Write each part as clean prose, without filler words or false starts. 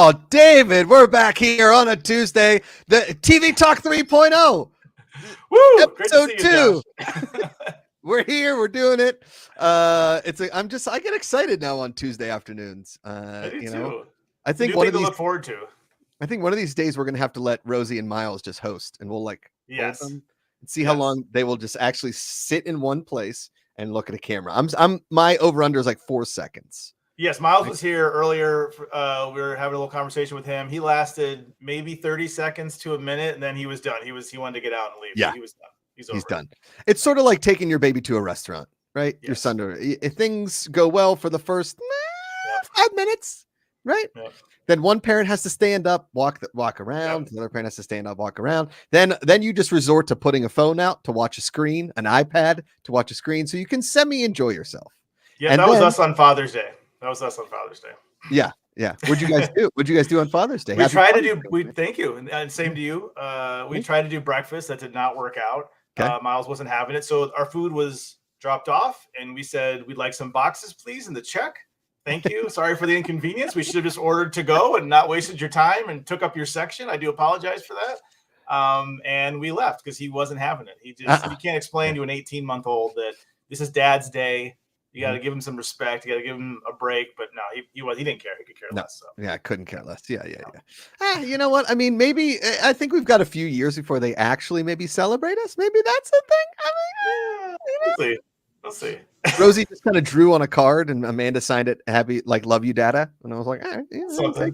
Oh, David, we're back here on a Tuesday. The TV Talk 3.0. Woo! Episode Great to see you, 2. We're here. We're doing it. I get excited now on Tuesday afternoons. I do you too. know, I think New one thing of these to look forward to. I think one of these days we're gonna have to let Rosie and Miles just host, and we'll hold them and see how long they will just actually sit in one place and look at a camera. My over under is like 4 seconds. Yes, Miles was here earlier. We were having a little conversation with him. He lasted maybe 30 seconds to a minute, and then he was done. He wanted to get out and leave. Yeah, he was done. He's done. It's sort of like taking your baby to a restaurant, right? Yes. Your son. If things go well for the first 5 minutes, right? Yep. Then one parent has to stand up, walk around. Yep. The other parent has to stand up, walk around. Then you just resort to putting a phone out to watch a screen, an iPad to watch a screen, so you can semi-enjoy yourself. Yeah, that was us on Father's Day. Yeah. What'd you guys do? What'd you guys do on Father's Day? Thank you. And same to you. We tried to do breakfast. That did not work out. Okay. Miles wasn't having it. So our food was dropped off, and we said, we'd like some boxes, please, in the check. Thank you. Sorry for the inconvenience. We should have just ordered to go and not wasted your time and took up your section. I do apologize for that. And we left because he wasn't having it. You can't explain to an 18-month-old that this is Dad's day. You got to give him some respect. You got to give him a break. But no, he didn't care. He could care less. So. Yeah, I couldn't care less. Yeah. You know what? I mean, maybe I think we've got a few years before they actually maybe celebrate us. Maybe that's the thing. We'll see. Rosie just kind of drew on a card, and Amanda signed it. Happy, like, love you, Dada. And I was like, all right, it's something.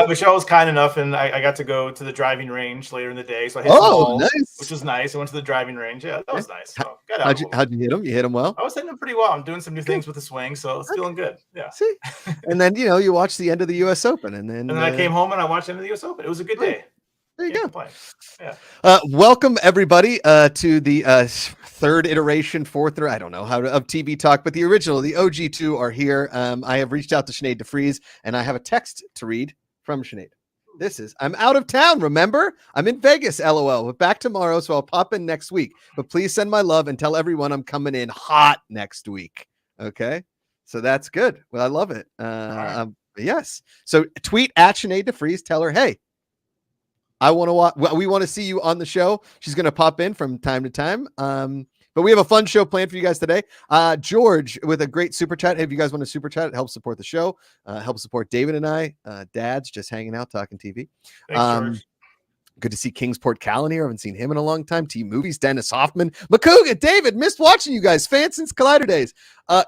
Michelle was kind enough, and I got to go to the driving range later in the day. So I hit nice, which was nice. I went to the driving range. Yeah, that was nice. So how'd you hit him? You hit him well? I was hitting him pretty well. I'm doing some new things with the swing, so it's feeling good. Yeah. See, and then you watched the end of the U.S. Open, and then I came home and I watched the end of the U.S. Open. It was a good day. There you go. Yeah. Welcome everybody to the third iteration, I don't know of TV Talk, but the original, the OG2 are here. I have reached out to Sinead DeFries, and I have a text to read from Sinead. I'm out of town, remember? I'm in Vegas, LOL, but back tomorrow, so I'll pop in next week. But please send my love and tell everyone I'm coming in hot next week. Okay? So that's good. Well, I love it. Yes. So tweet at Sinead DeFries, tell her, hey, we want to see you on the show. She's going to pop in from time to time. But we have a fun show planned for you guys today. George with a great super chat. If you guys want to super chat, it helps support the show. Help support David and I. Dads just hanging out, talking TV. Thanks, George. Good to see Kingsport Callan here. I haven't seen him in a long time. Team Movies, Dennis Hoffman, Macuga, David. Missed watching you guys. Fan since Collider days.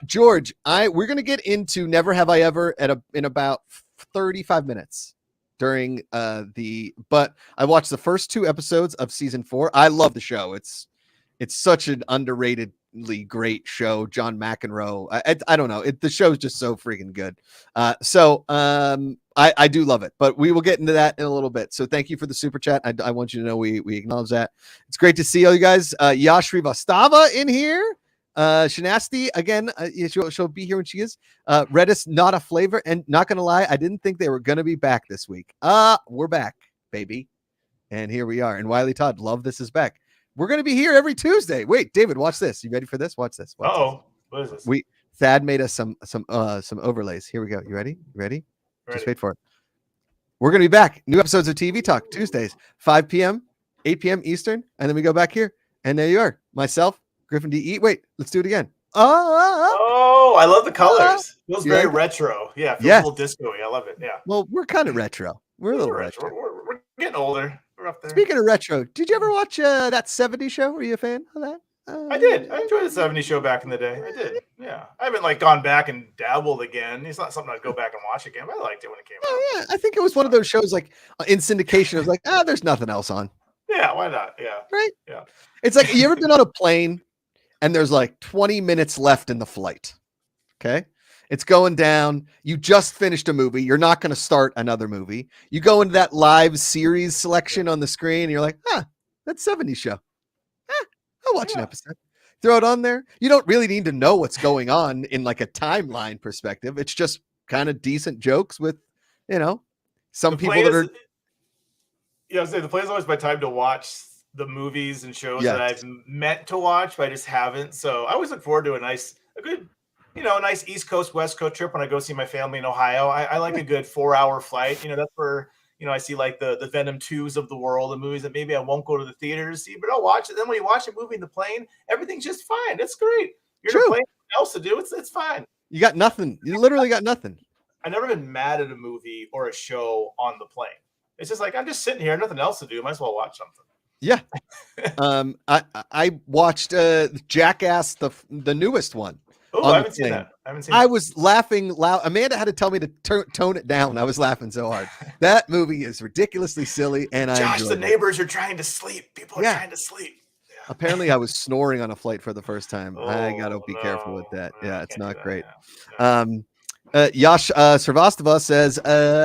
George, we're going to get into Never Have I Ever in about 35 minutes. But I watched the first 2 episodes of season 4. I love the show. It's such an underratedly great show. John McEnroe. I don't know. The show's just so freaking good. I do love it, but we will get into that in a little bit. So thank you for the super chat. I want you to know we acknowledge that. It's great to see all you guys. Yashri Vastava in here. Shanasti again, she'll be here when she is. Redis, not a flavor, and not gonna lie, I didn't think they were gonna be back this week. We're back, baby, and here we are. And Wiley Todd, love this is back. We're gonna be here every Tuesday. Wait, David, watch this. You ready for this? Watch this. What is this? Thad made us some overlays. Here we go. You ready? Ready? Just wait for it. We're gonna be back. New episodes of TV Talk Tuesdays, 5 p.m., 8 p.m. Eastern, and then we go back here. And there you are. Myself, Griffin D. Wait, let's do it again. I love the colors. Feels very retro. Yeah, feels a little disco-y. I love it. Yeah. Well, we're kind of retro. We're a little retro. We're getting older. We're up there. Speaking of retro, did you ever watch that 70s show? Were you a fan of that? I did. I enjoyed the 70s show back in the day. I did. Yeah. I haven't gone back and dabbled again. It's not something I'd go back and watch again, but I liked it when it came out. Yeah. I think it was one of those shows in syndication. It was like, there's nothing else on. Yeah, why not? Yeah. Right? Yeah. It's like, you ever been on a plane and there's 20 minutes left in the flight? Okay. It's going down. You just finished a movie. You're not going to start another movie. You go into that live series selection on the screen and you're like, that's 70s show. I'll watch an episode. Throw it on there. You don't really need to know what's going on in a timeline perspective. It's just kind of decent jokes with, some people that are. Yeah, I was saying the plan is always my time to watch the movies and shows that I've meant to watch, but I just haven't. So I always look forward to a good a nice East Coast, West Coast trip when I go see my family in Ohio. I like a good 4-hour flight. That's where, I see like the Venom 2s of the world, the movies that maybe I won't go to the theater to see, but I'll watch it. Then when you watch a movie in the plane, everything's just fine. It's great. You're in a plane, nothing else to do. It's fine. You got nothing. You literally got nothing. I've never been mad at a movie or a show on the plane. It's just like, I'm just sitting here, nothing else to do. Might as well watch something. Yeah. I watched Jackass, the newest one. Oh, I haven't seen that. I was laughing loud. Amanda had to tell me to tone it down. I was laughing so hard. That movie is ridiculously silly, and Josh, the neighbors are trying to sleep. People are trying to sleep. Yeah. Apparently, I was snoring on a flight for the first time. I gotta be careful with that. Yeah, it's not great. Yash Srivastava says,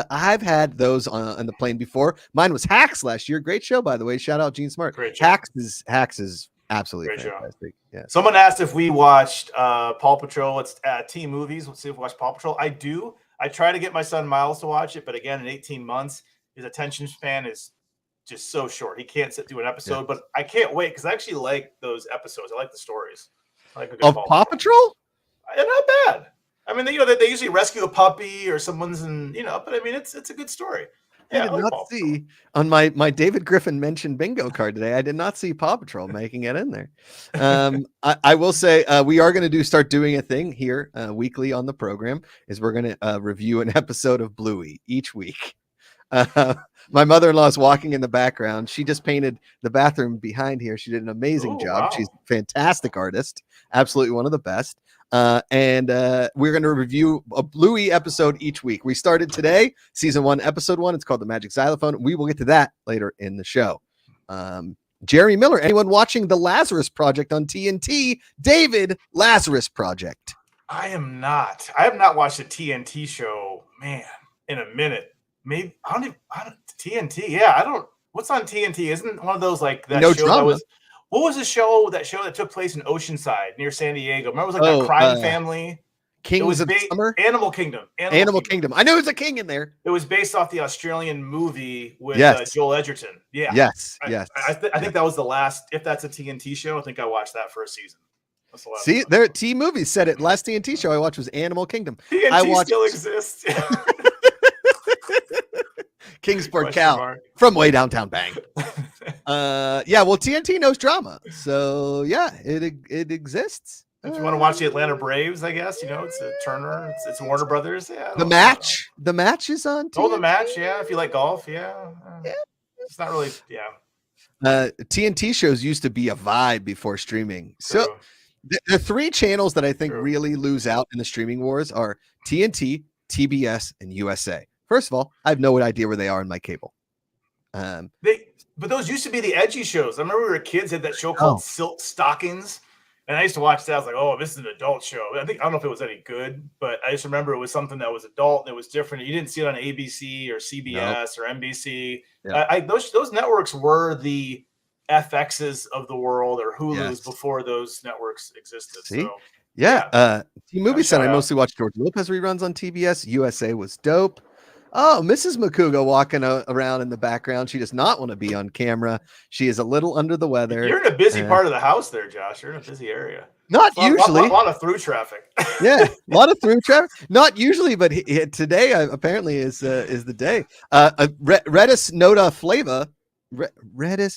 I've had those on the plane before. Mine was Hacks last year. Great show, by the way. Shout out Gene Smart. Hacks is absolutely great fantastic. Yeah. Someone asked if we watched Paw Patrol. It's Team Movies. Let's see if we watch Paw Patrol. I do. I try to get my son Miles to watch it, but again, in 18 months, his attention span is just so short. He can't sit through an episode, but I can't wait because I actually like those episodes. I like the stories. I like a good Paw Patrol? They're not bad. I mean, they usually rescue a puppy or someone's but I mean, it's a good story. I did not see on my David Griffin mentioned bingo card today. I did not see Paw Patrol making it in there. I will say we are going to start doing a thing here weekly on the program. Is we're going to review an episode of Bluey each week. My mother-in-law is walking in the background. She just painted the bathroom behind here. She did an amazing job. Wow. She's a fantastic artist, absolutely one of the best. And we're going to review a Bluey episode each week. We started today, season 1, episode 1. It's called The Magic Xylophone. We will get to that later in the show. Jerry Miller, anyone watching The Lazarus Project on TNT? David, Lazarus Project. I am not. I have not watched a TNT show, man, in a minute. Maybe I don't TNT. Yeah, I don't. What's on TNT? Isn't one of those like that No show drama. that was? What was the show that took place in Oceanside near San Diego? Remember, it was like that crime family. Kings of Summer. Animal Kingdom. Animal Kingdom. I knew there was a king in there. It was based off the Australian movie with Joel Edgerton. Yeah. Yes. I think that was the last. If that's a TNT show, I think I watched that for a season. See, there T Movies said it. Last TNT show I watched was Animal Kingdom. TNT still exists. Kingsport Cal from way downtown. Bang. Well, TNT knows drama, so yeah, it exists. If you want to watch the Atlanta Braves, I guess it's a Turner, it's Warner Brothers. Yeah, the match is on. TNT. Oh, the match. Yeah, if you like golf, it's not really. Yeah. TNT shows used to be a vibe before streaming. True. So the 3 channels that I think really lose out in the streaming wars are TNT, TBS, and USA. First of all, I have no idea where they are in my cable. But those used to be the edgy shows. I remember we were kids, had that show called Silk Stockings, and I used to watch that. I was like, "Oh, this is an adult show." I don't know if it was any good, but I just remember it was something that was adult and it was different. You didn't see it on ABC or CBS or NBC. Yeah. Those networks were the FXs of the world or Hulu's before those networks existed. See? So, T-Movie said I mostly watched George Lopez reruns on TBS. USA was dope. Oh, Mrs. Macuga walking around in the background. She does not want to be on camera. She is a little under the weather. You're in a busy part of the house there, Josh. You're in a busy area. Not usually. A lot of through traffic. Yeah, a lot of through traffic. Not usually, but today apparently is the day. Redis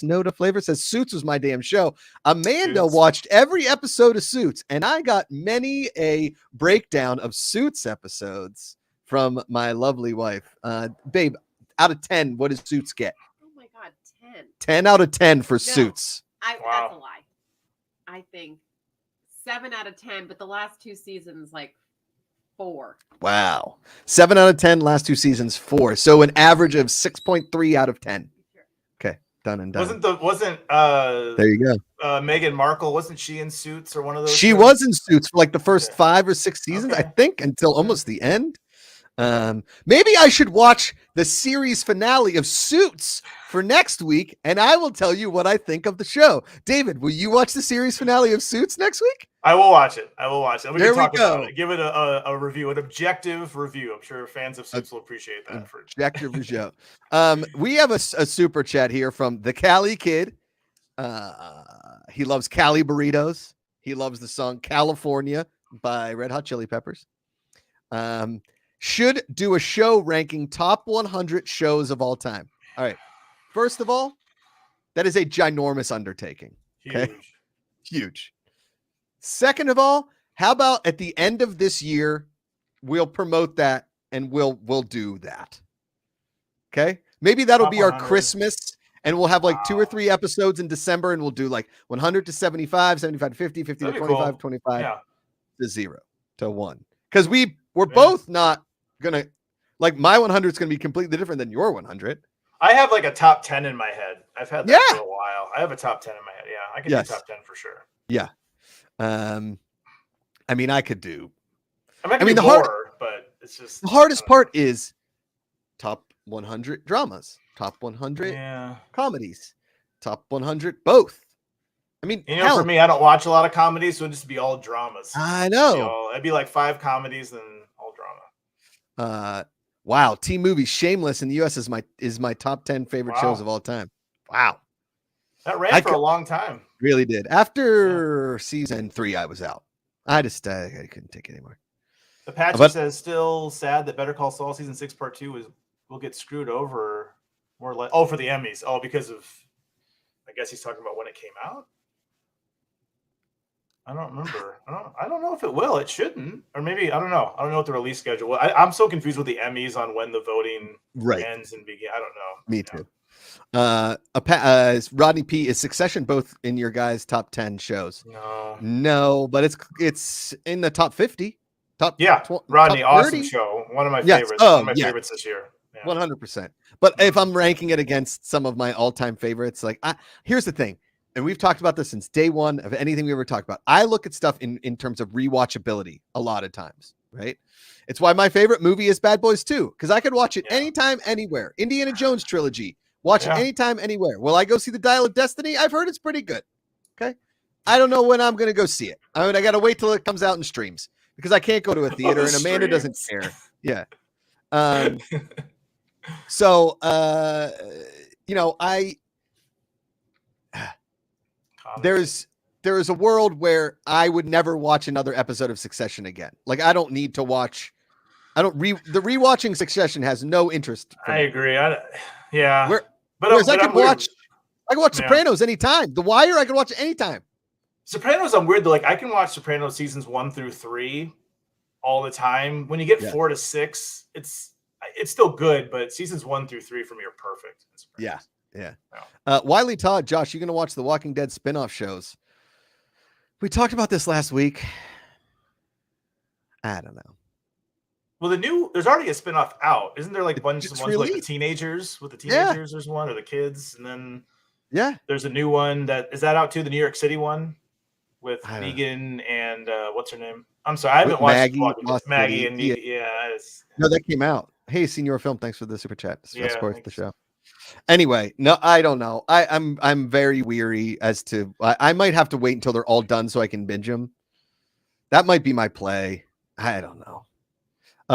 Nota Flavor says Suits was my damn show. Amanda watched every episode of Suits, and I got many a breakdown of Suits episodes from my lovely wife. Babe, out of 10, what does Suits get? Oh my God, 10. 10 out of 10 for Suits. That's a lie. I think 7 out of 10, but the last 2 seasons, 4. Wow. 7 out of 10, last 2 seasons, 4. So an average of 6.3 out of 10. Okay, done and done. There you go. Meghan Markle, wasn't she in Suits or one of those? She was in Suits for the first 5 or 6 seasons, I think, until almost the end. Maybe I should watch the series finale of Suits for next week, and I will tell you what I think of the show. David, will you watch the series finale of Suits next week? I will watch it. We there can talk we go. About it. Give it a review, an objective review. I'm sure fans of Suits will appreciate that. Objective review. We have a super chat here from the Cali Kid. He loves Cali burritos. He loves the song California by Red Hot Chili Peppers. Should do a show ranking top 100 shows of all time. All right. First of all, that is a ginormous undertaking. Okay. Huge. Second of all, how about at the end of this year, we'll promote that and we'll do that. Okay. Maybe that'll be our Christmas, and we'll have like 2 or 3 episodes in December, and we'll do like 100 to 75, 75 to 50, 50 to 25, 25 to 0 to 1. Because we're both not gonna, like, my 100 is gonna be completely different than your 100. I have like a top 10 in my head. I've had that for a while. I have a top 10 in my head. Yeah, I can do top 10 for sure. Yeah. I mean, I could do. I mean, but it's just the hardest part is top 100 dramas, top 100 comedies, top 100 both. I mean, for me, I don't watch a lot of comedies, so it'd just be all dramas. I know. It'd be like 5 comedies and all drama. Wow. Teen movie Shameless in the US is my top 10 favorite shows of all time. Wow. That ran for a long time. Really did. After season 3, I was out. I couldn't take it anymore. Apache says, still sad that Better Call Saul season 6 part 2 will get screwed over more like for the Emmys. Oh, because of, I guess he's talking about when it came out. I don't remember. I don't know if it will. It shouldn't, or maybe I don't know. I don't know what the release schedule. I'm so confused with the Emmys on when the voting ends and begins. I don't know. Me too. Rodney P, is Succession both in your guys' top 10 shows? No, but it's in the top 50. Rodney, awesome show. One of my favorites. One of my favorites this year. 100%. But if I'm ranking it against some of my all-time favorites, like here's the thing, and we've talked about this since day one of anything we ever talked about. I look at stuff in terms of rewatchability a lot of times, right? It's why my favorite movie is Bad Boys 2, because I could watch it anytime, anywhere. Indiana Jones trilogy, watch it anytime, anywhere. Will I go see The Dial of Destiny? I've heard it's pretty good. Okay. I don't know when I'm going to go see it. I mean, I got to wait till it comes out in streams, because I can't go to a theater and Amanda doesn't care. Yeah. So, there is a world where I would never watch another episode of Succession again. Like, I don't need to watch. The rewatching Succession has no interest. I agree. Whereas I can watch Sopranos anytime. The Wire, I can watch it anytime. Sopranos, I'm weird though. Like, I can watch Sopranos seasons 1 through 3 all the time. When you get 4 to 6, it's still good, but seasons 1 through 3 for me are perfect. Yeah. Wiley Todd, Josh, you gonna watch the Walking Dead spinoff shows? We talked about this last week. I don't know. Well, there's already a spinoff out, isn't there? Like a bunch of ones like the teenagers with the teenagers. There's one, or the kids, and then there's a new one is that out too? The New York City one with Negan and what's her name? I'm sorry, I haven't watched Maggie and Negan. No, that came out. Hey, Senior Film, thanks for the super chat. Support the show. Anyway, no, I don't know. I'm very weary as to. I might have to wait until they're all done so I can binge them. That might be my play. I don't know.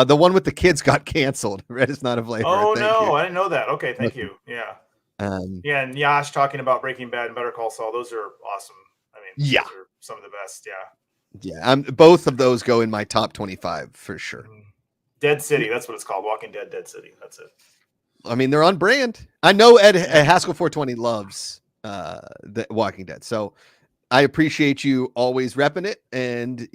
The one with the kids got canceled. Red is not a flavor. Oh no, I didn't know that. Okay, thank you. Yeah. And Yash talking about Breaking Bad and Better Call Saul. Those are awesome. I mean, those are some of the best. Yeah. Both of those go in my top 25 for sure. Dead City. That's what it's called. Walking Dead, Dead City. That's it. I mean, they're on brand. I know Ed Haskell 420 loves the Walking Dead, so I appreciate you always repping it. And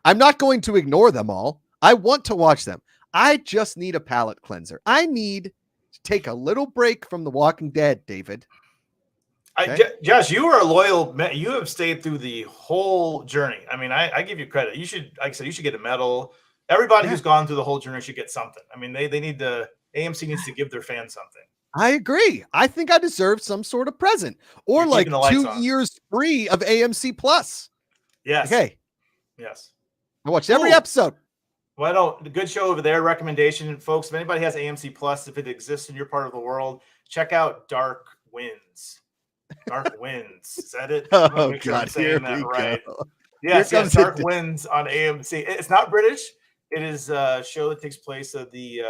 I'm not going to ignore them all. I want to watch them. I just need a palate cleanser. I need to take a little break from the Walking Dead, David. Okay? Josh, you are a loyal man. You have stayed through the whole journey. I mean, I give you credit. You should, like I said, you should get a medal. Everybody who's gone through the whole journey should get something. I mean, they need AMC needs to give their fans something. I agree. I think I deserve some sort of present, or like 2 years free of AMC Plus. Yes. Okay. Yes. I watched every episode. Well, the good show over there. Recommendation, folks. If anybody has AMC Plus, if it exists in your part of the world, check out Dark Winds. Dark Winds. Is that it? Oh make sure God, I'm saying that right. Go. Yes, Dark Winds on AMC. It's not British. It is a show that takes place of the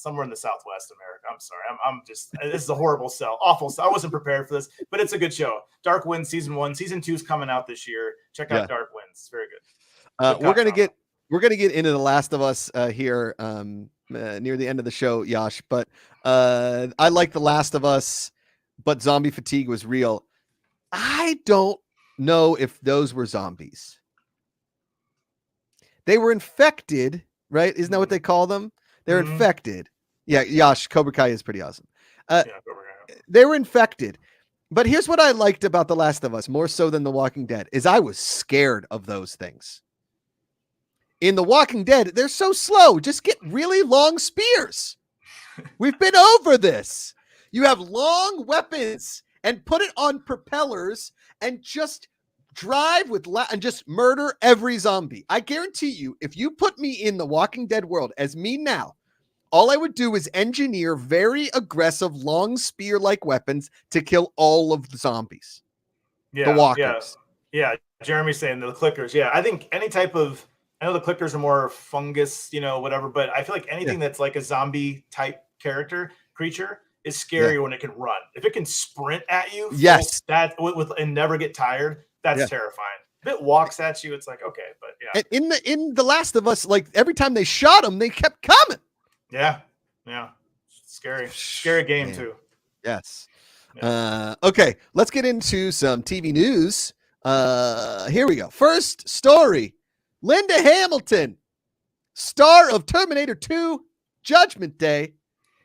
somewhere in the Southwest America. I'm sorry. I'm just, this is a horrible sell, awful sell. I wasn't prepared for this, but it's a good show. Dark Winds season 1, season 2 is coming out this year. Check out Dark Winds. It's very good. We're gonna get into The Last of Us here near the end of the show, Yash. But I like The Last of Us, but zombie fatigue was real. I don't know if those were zombies. They were infected, right? Isn't that what they call them? They're infected. Yeah, Yash, Cobra Kai is pretty awesome. Cobra Kai. They were infected. But here's what I liked about The Last of Us, more so than The Walking Dead, is I was scared of those things. In The Walking Dead, they're so slow. Just get really long spears. We've been over this. You have long weapons and put it on propellers and just drive with and just murder every zombie. I guarantee you, if you put me in The Walking Dead world as me now, all I would do is engineer very aggressive, long spear-like weapons to kill all of the zombies. Yeah, the walkers. Yeah. Jeremy's saying the clickers. Yeah, I think any type of, I know the clickers are more fungus, whatever, but I feel like anything that's like a zombie type creature is scary when it can run. If it can sprint at you, that and never get tired, that's terrifying. If it walks at you, it's like, okay, but yeah. And in the Last of Us, like every time they shot them, they kept coming. Yeah. Scary game too. Yes. Yeah. Okay, let's get into some TV news. Here we go. First story. Linda Hamilton, star of Terminator 2 Judgment Day,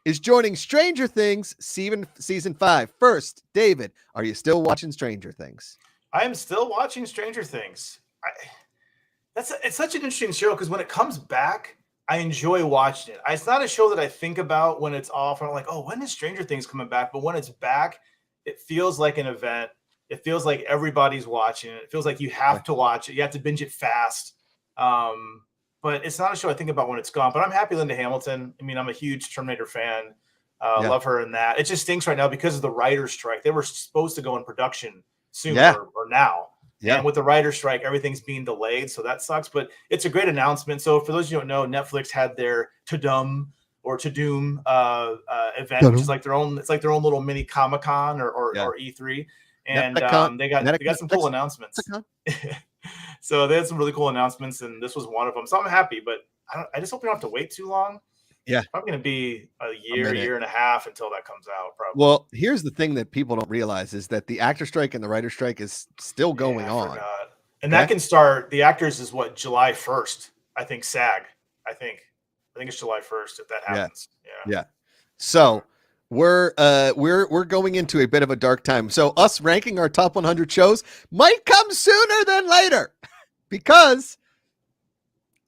is joining Stranger Things season 5. First, David, are you still watching Stranger Things? I am still watching Stranger Things. It's such an interesting show because when it comes back, I enjoy watching it. It's not a show that I think about when it's off. I'm like, oh, when is Stranger Things coming back? But when it's back, it feels like an event. It feels like everybody's watching it. It feels like you have to watch it. You have to binge it fast. But it's not a show I think about when it's gone. But I'm happy Linda Hamilton. I mean, I'm a huge Terminator fan. Love her in that. It just stinks right now because of the writer's strike. They were supposed to go in production soon or now. Yeah. And with the writer's strike, everything's being delayed. So that sucks. But it's a great announcement. So for those of you who don't know, Netflix had their To-Doom event, which is like their own little mini Comic-Con or E3. And they got some cool announcements. So they had some really cool announcements, and this was one of them. So I'm happy, but I just hope we don't have to wait too long. Yeah. It's probably going to be a year and a half until that comes out. Probably. Well, here's the thing that people don't realize is that the actor strike and the writer strike is still going on. And that can start, the actors is what, July 1st, I think, SAG. I think it's July 1st if that happens. Yeah. So we're going into a bit of a dark time. So us ranking our top 100 shows might come sooner than later because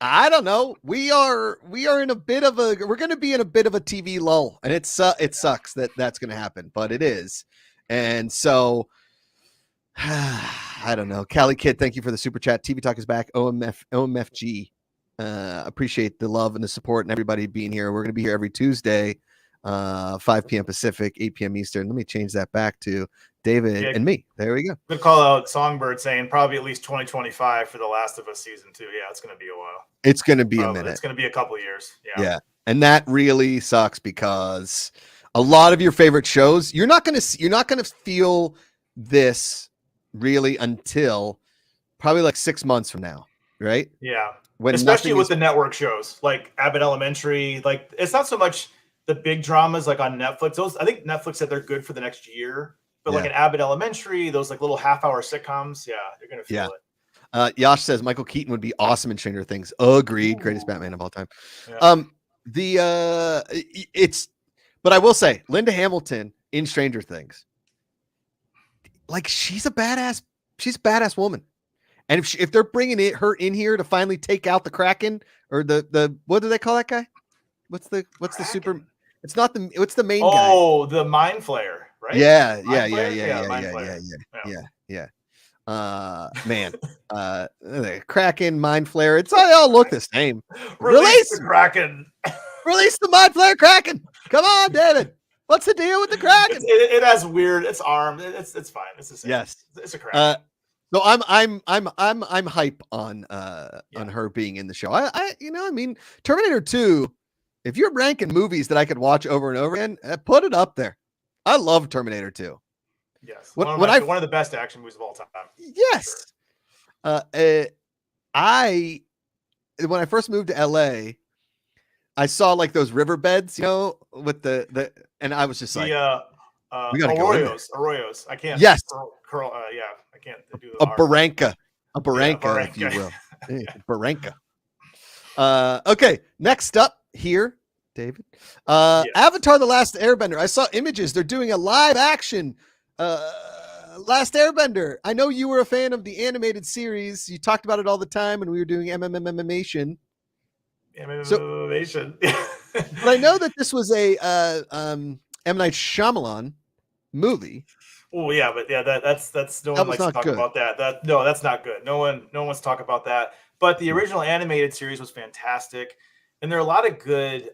I don't know. We are in a bit of a, we're going to be in a bit of a TV lull, and it sucks that that's going to happen, but it is. And so I don't know. Callie Kid, thank you for the super chat. TV Talk is back. OMFG. Appreciate the love and the support and everybody being here. We're going to be here every Tuesday, 5 p.m. Pacific, 8 p.m. Eastern. Let me change that back to David and me. There we go. Good call out Songbird saying probably at least 2025 for The Last of Us season 2. Yeah, it's going to be a while. It's going to be a minute. It's going to be a couple of years. Yeah. And that really sucks because a lot of your favorite shows, you're not going to feel this really until probably like 6 months from now, right? Yeah. Especially with the network shows like Abbott Elementary. Like, it's not so much the big dramas like on Netflix. Those, I think Netflix said they're good for the next year. But like an Abbott Elementary, those like little half-hour sitcoms, you're gonna feel it. Yash says Michael Keaton would be awesome in Stranger Things. Agreed. Greatest Batman of all time. Yeah. But I will say Linda Hamilton in Stranger Things, like she's a badass woman. And if they're bringing her in here to finally take out the Kraken or the what do they call that guy? What's the super? It's not the. What's the main guy? Oh, the Mind Flayer, right? Yeah. Man, the Kraken, Mind Flayer. They all look the same. Release the Kraken. Release the Mind Flayer Kraken. Come on, David. What's the deal with the Kraken? It has weird. It's armed. It's fine. It's the same. Yes, it's a Kraken. So I'm hype on her being in the show. I mean, Terminator 2 If you're ranking movies that I could watch over and over again, put it up there. I love Terminator 2. Yes, When one I of the best action movies of all time. yes, I when I first moved to LA, I saw like those riverbeds, you know, with the and I was just like, we gotta go in there. Arroyos. I can't. Yes, Yeah, I can't do a the R. barranca, Barranca. if you will, barranca. Okay, next up here, David. Yes. Avatar: The Last Airbender. I saw images. They're doing a live action Last Airbender. I know you were a fan of the animated series. You talked about it all the time when we were doing MMMation. Animation. But I know that this was a M. Night Shyamalan movie. Oh yeah, but yeah, that's no one likes to talk about that. That's not good. No one wants to talk about that. But the original animated series was fantastic, and there are a lot of good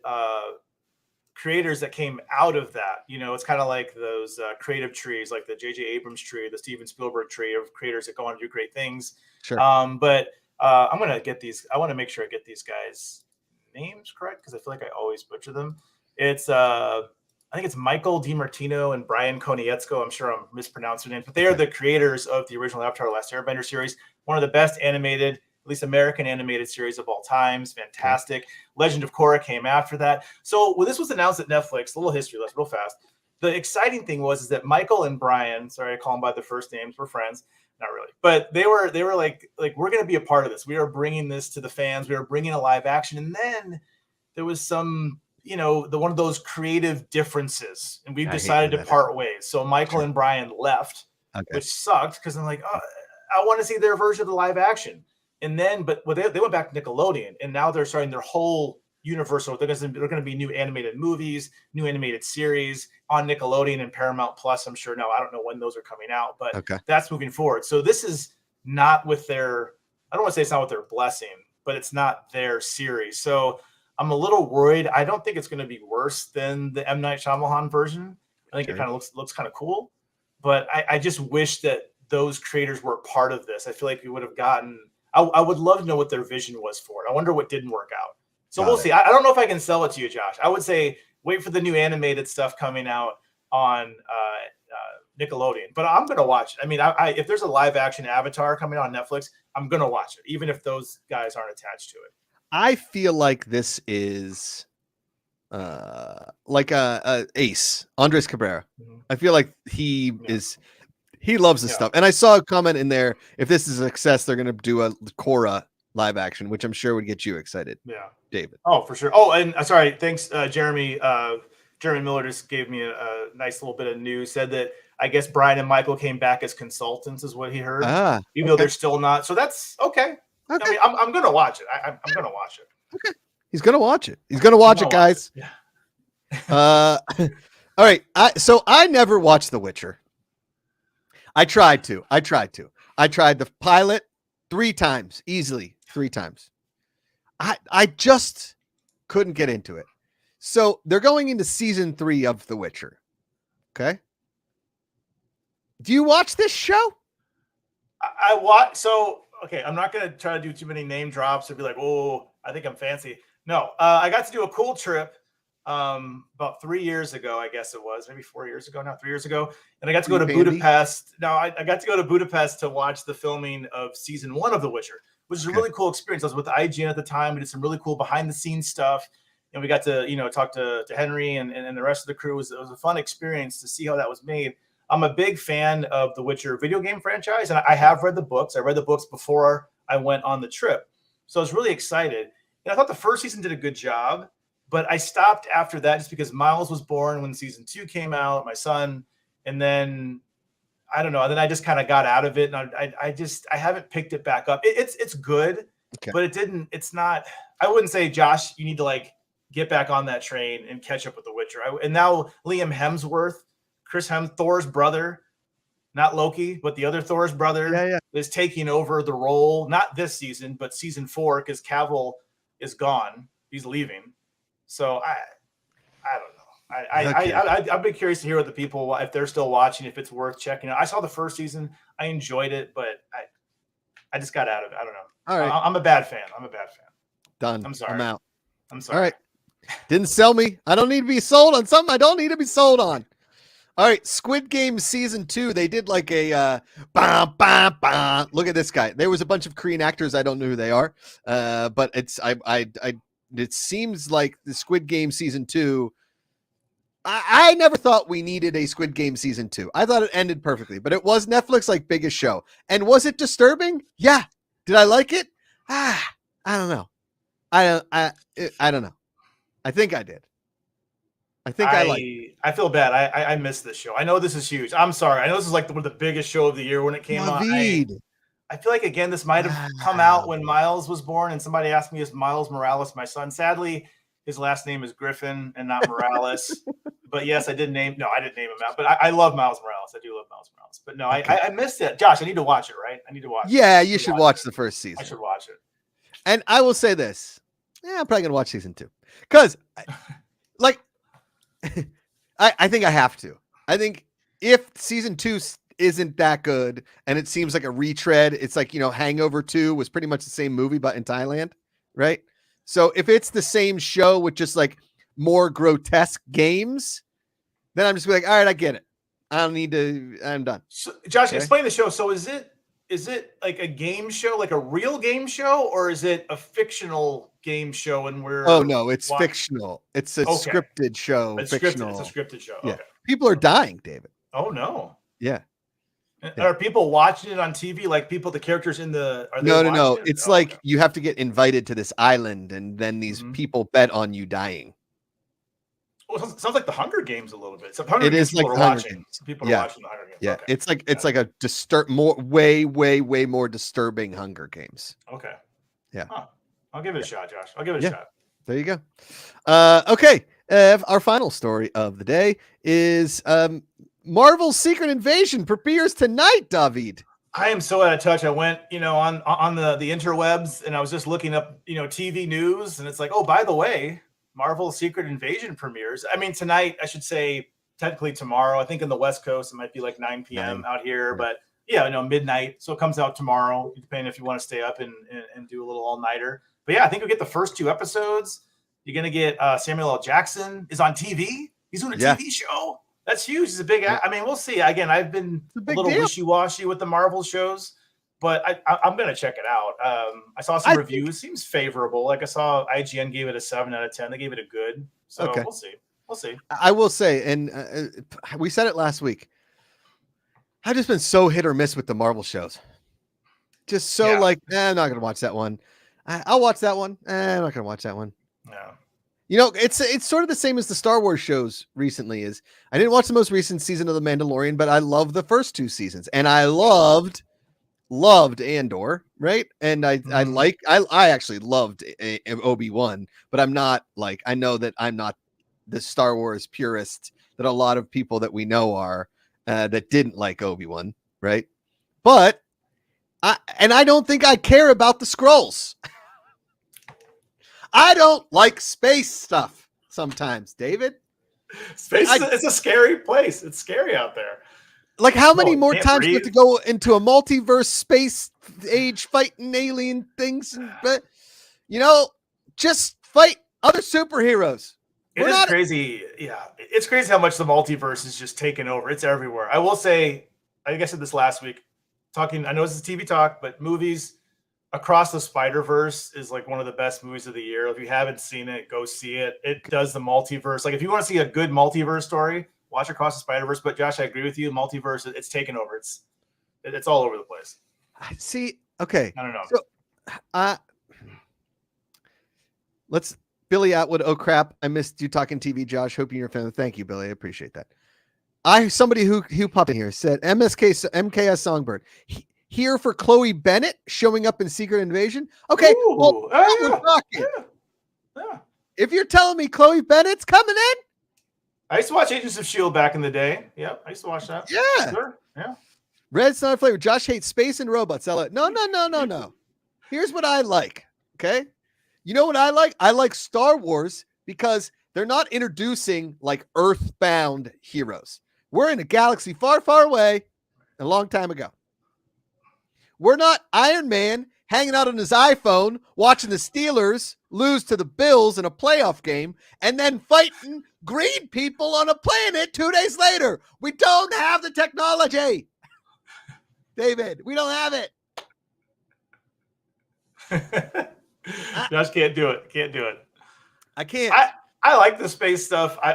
creators that came out of that. You know, it's kind of like those creative trees, like the J.J. Abrams tree, the Steven Spielberg tree of creators that go on to do great things. Sure. But I'm gonna get these. I want to make sure I get these guys' names correct because I feel like I always butcher them. It's I think it's Michael DiMartino and Brian Konietzko. I'm sure I'm mispronouncing it, but they are the creators of the original Avatar: The Last Airbender series, one of the best animated, at least American animated series of all times. Fantastic. Okay. Legend of Korra came after that. So when this was announced at Netflix, a little history lesson real fast. The exciting thing was that Michael and Brian, sorry, I call them by their first names, we're friends. Not really, but they were like we're going to be a part of this. We are bringing this to the fans. We are bringing a live action, and then there was some, you know, one of those creative differences, and we've decided to part ways. So Michael and Brian left, which sucked because I'm like, oh, I want to see their version of the live action. And then, but they went back to Nickelodeon, and now they're starting their whole universe. They're going to be new animated movies, new animated series on Nickelodeon and Paramount Plus. I'm sure. Now I don't know when those are coming out, but that's moving forward. So this is not with their. I don't want to say it's not with their blessing, but it's not their series. So I'm a little worried. I don't think it's going to be worse than the M. Night Shyamalan version. I think it kind of looks kind of cool, but I just wish that those creators were part of this. I feel like we would have gotten. I would love to know what their vision was for it. I wonder what didn't work out. So we'll see. I don't know if I can sell it to you, Josh. I would say wait for the new animated stuff coming out on Nickelodeon. But I'm going to watch it. I mean, if there's a live action Avatar coming on Netflix, I'm going to watch it, even if those guys aren't attached to it. I feel like this is like a Ace, Andres Cabrera. Mm-hmm. I feel like he loves this stuff. And I saw a comment in there, if this is a success, they're going to do a Korra live action, which I'm sure would get you excited. Yeah. David. Oh, for sure. Oh, and sorry. Thanks, Jeremy. Jeremy Miller just gave me a nice little bit of news, said that I guess Brian and Michael came back as consultants is what he heard, even though they're still not. So that's okay. I mean, I'm going to watch it. I'm going to watch it. Okay. He's going to watch it. He's going to watch it, guys. Yeah. All right. So I never watched The Witcher. I tried to. I tried the pilot 3 times, easily 3 times. I just couldn't get into it. So they're going into season 3 of The Witcher. Okay. Do you watch this show? I watch. So, okay. I'm not going to try to do too many name drops or be like, oh, I think I'm fancy. No, I got to do a cool trip about 3 years ago, I guess it was, maybe 4 years ago, not 3 years ago. And I got to go to Budapest. No, I got to go to Budapest to watch the filming of season 1 of The Witcher, which is a really cool experience. I was with IGN at the time. We did some really cool behind the scenes stuff. And we got to, talk to Henry and the rest of the crew. It was a fun experience to see how that was made. I'm a big fan of the Witcher video game franchise, and I have read the books. I read the books before I went on the trip. So I was really excited. And I thought the first season did a good job. But I stopped after that just because Miles was born when season 2 came out, my son. And then, I don't know. And then I just kind of got out of it. And I haven't picked it back up. It's good, but it's not, I wouldn't say, Josh, you need to get back on that train and catch up with The Witcher. And now Liam Hemsworth, Thor's brother, not Loki, but the other Thor's brother is taking over the role, not this season, but season 4, because Cavill is gone. He's leaving. So I don't know. I'd be curious to hear what the people, if they're still watching, if it's worth checking out. I saw the first season. I enjoyed it, but I just got out of it. I don't know. All right. I'm a bad fan. Done. I'm sorry. I'm out. I'm sorry. All right. Didn't sell me. I don't need to be sold on something I don't need to be sold on. All right, Squid Game season 2. They did like a bah, bah, bah. Look at this guy. There was a bunch of Korean actors. I don't know who they are, but it's it seems like the Squid Game season 2. I never thought we needed a Squid Game season 2. I thought it ended perfectly, but it was Netflix's like biggest show. And was it disturbing? Yeah. Did I like it? I don't know. I don't know. I think I did. I think I like it. I feel bad. I missed this show. I know this is huge. I'm sorry. I know this is like one of the biggest show of the year when it came out. I feel like, again, this might have come out when Miles was born, and somebody asked me, is Miles Morales my son? Sadly, his last name is Griffin and not Morales. But yes, I didn't name him out. But I love Miles Morales. I do love Miles Morales. But no, okay. I missed it. Josh, I need to watch it, right? I need to watch it. Yeah, you should watch the first season. I should watch it. And I will say this. Yeah, I'm probably going to watch season 2. Because, like, I think I have to. I think if season 2 isn't that good and it seems like a retread, it's like, Hangover 2 was pretty much the same movie, but in Thailand, right? So if it's the same show with just like more grotesque games, then I'm just like, all right, I get it. I don't need to, I'm done. So, Josh, explain the show. So is it like a game show, like a real game show, or is it a fictional game show? And no, it's fictional. It's a scripted show. It's fictional. It's a scripted show. Yeah. Okay. People are dying, David. Oh no. Yeah. Are people watching it on TV? Like the characters in the? Are they no. It's like you have to get invited to this island, and then these people bet on you dying. Well, it sounds like the Hunger Games a little bit. It is like the Hunger Games. People are watching the Hunger Games. Yeah, okay. it's like a way more disturbing Hunger Games. Okay. Yeah. Huh. I'll give it a shot, Josh. I'll give it a shot. There you go. Okay. Our final story of the day is Marvel's Secret Invasion premieres tonight, David. I am so out of touch. I went, on the interwebs, and I was just looking up, TV news, and it's like, oh, by the way, Marvel's Secret Invasion premieres. I mean, tonight, I should say, technically tomorrow. I think in the West Coast, it might be like 9 p.m. out here, but midnight. So it comes out tomorrow, depending if you want to stay up and do a little all-nighter. But yeah, I think you'll get the first 2 episodes. You're going to get Samuel L. Jackson is on TV. He's doing a TV show. That's huge. He's a big. I mean, we'll see. Again, I've been a little wishy-washy with the Marvel shows, but I'm going to check it out. I saw some reviews. Seems favorable. Like I saw IGN gave it a 7 out of 10. They gave it a good. So we'll see. We'll see. I will say, and we said it last week, I've just been so hit or miss with the Marvel shows. Just so I'm not going to watch that one. I'll watch that one. I'm not going to watch that one. Yeah. It's sort of the same as the Star Wars shows recently. I didn't watch the most recent season of The Mandalorian, but I loved the first 2 seasons, and I loved Andor, right? And I actually loved Obi-Wan, but I'm not like, I know that I'm not the Star Wars purist that a lot of people that we know are that didn't like Obi-Wan, right? But I don't think I care about the Skrulls. I don't like space stuff sometimes, David. Space it's a scary place. It's scary out there. Like, how many more times do you have to go into a multiverse space age fighting alien things? But, just fight other superheroes. It is crazy. Yeah. It's crazy how much the multiverse is just taken over. It's everywhere. I will say, I think I said this last week, I know this is TV talk, but movies, Across the Spider-Verse is like one of the best movies of the year. If you haven't seen it, go see it. It does the multiverse. Like, if you want to see a good multiverse story, watch Across the Spider-Verse. But Josh, I agree with you. Multiverse, it's taken over. It's all over the place. I see. Okay. I don't know. So, Billy Atwood. Oh crap! I missed you talking TV, Josh. Hoping you're a fan. Thank you, Billy. I appreciate that. Somebody who popped in here said MKS Songbird. Here for Chloe Bennett showing up in Secret Invasion. Okay, Ooh, we're talking. Yeah. If you're telling me Chloe Bennett's coming in, I used to watch Agents of S.H.I.E.L.D. back in the day. Yeah, I used to watch that. Yeah, sure. Yeah. Red's not a flavor. Josh hates space and robots. No. Here's what I like. Okay, you know what I like? I like Star Wars because they're not introducing like Earthbound heroes. We're in a galaxy far, far away, a long time ago. We're not Iron Man hanging out on his iPhone, watching the Steelers lose to the Bills in a playoff game, and then fighting green people on a planet 2 days later. We don't have the technology. David, we don't have it. Josh can't do it. Can't do it. I can't. I like the space stuff. I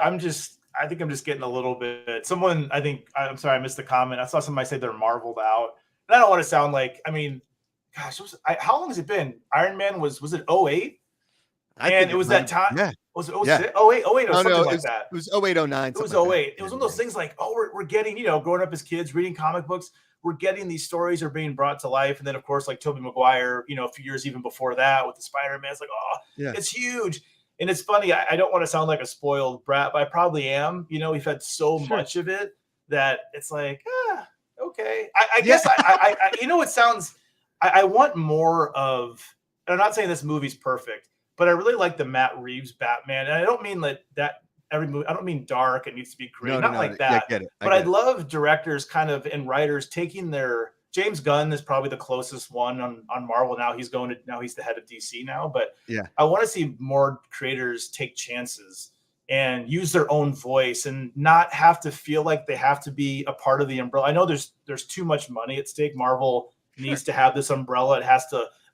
think I'm just getting a little bit. I'm sorry, I missed the comment. I saw somebody say they're marveled out. And I don't want to sound like, I mean, gosh, how long has it been? Iron Man was it 08? And it was that time. Yeah. Was it 08 or something like that? It was 08, 09. It was 08. It was one of those things like, we're getting, growing up as kids, reading comic books, we're getting these stories are being brought to life. And then, of course, like Tobey Maguire, a few years even before that with the Spider-Man, it's like, it's huge. And it's funny. I don't want to sound like a spoiled brat, but I probably am. We've had so much of it that it's like, okay. I guess it sounds, I want more of, and I'm not saying this movie's perfect, but I really like the Matt Reeves Batman. And I don't mean that every movie, I don't mean dark, it needs to be gritty, not like that. I get it. But I'd love directors and writers taking their, James Gunn is probably the closest one on Marvel. Now he's the head of DC now, but I want to see more creators take chances and use their own voice and not have to feel like they have to be a part of the umbrella. I know there's too much money at stake. Marvel needs to have this umbrella.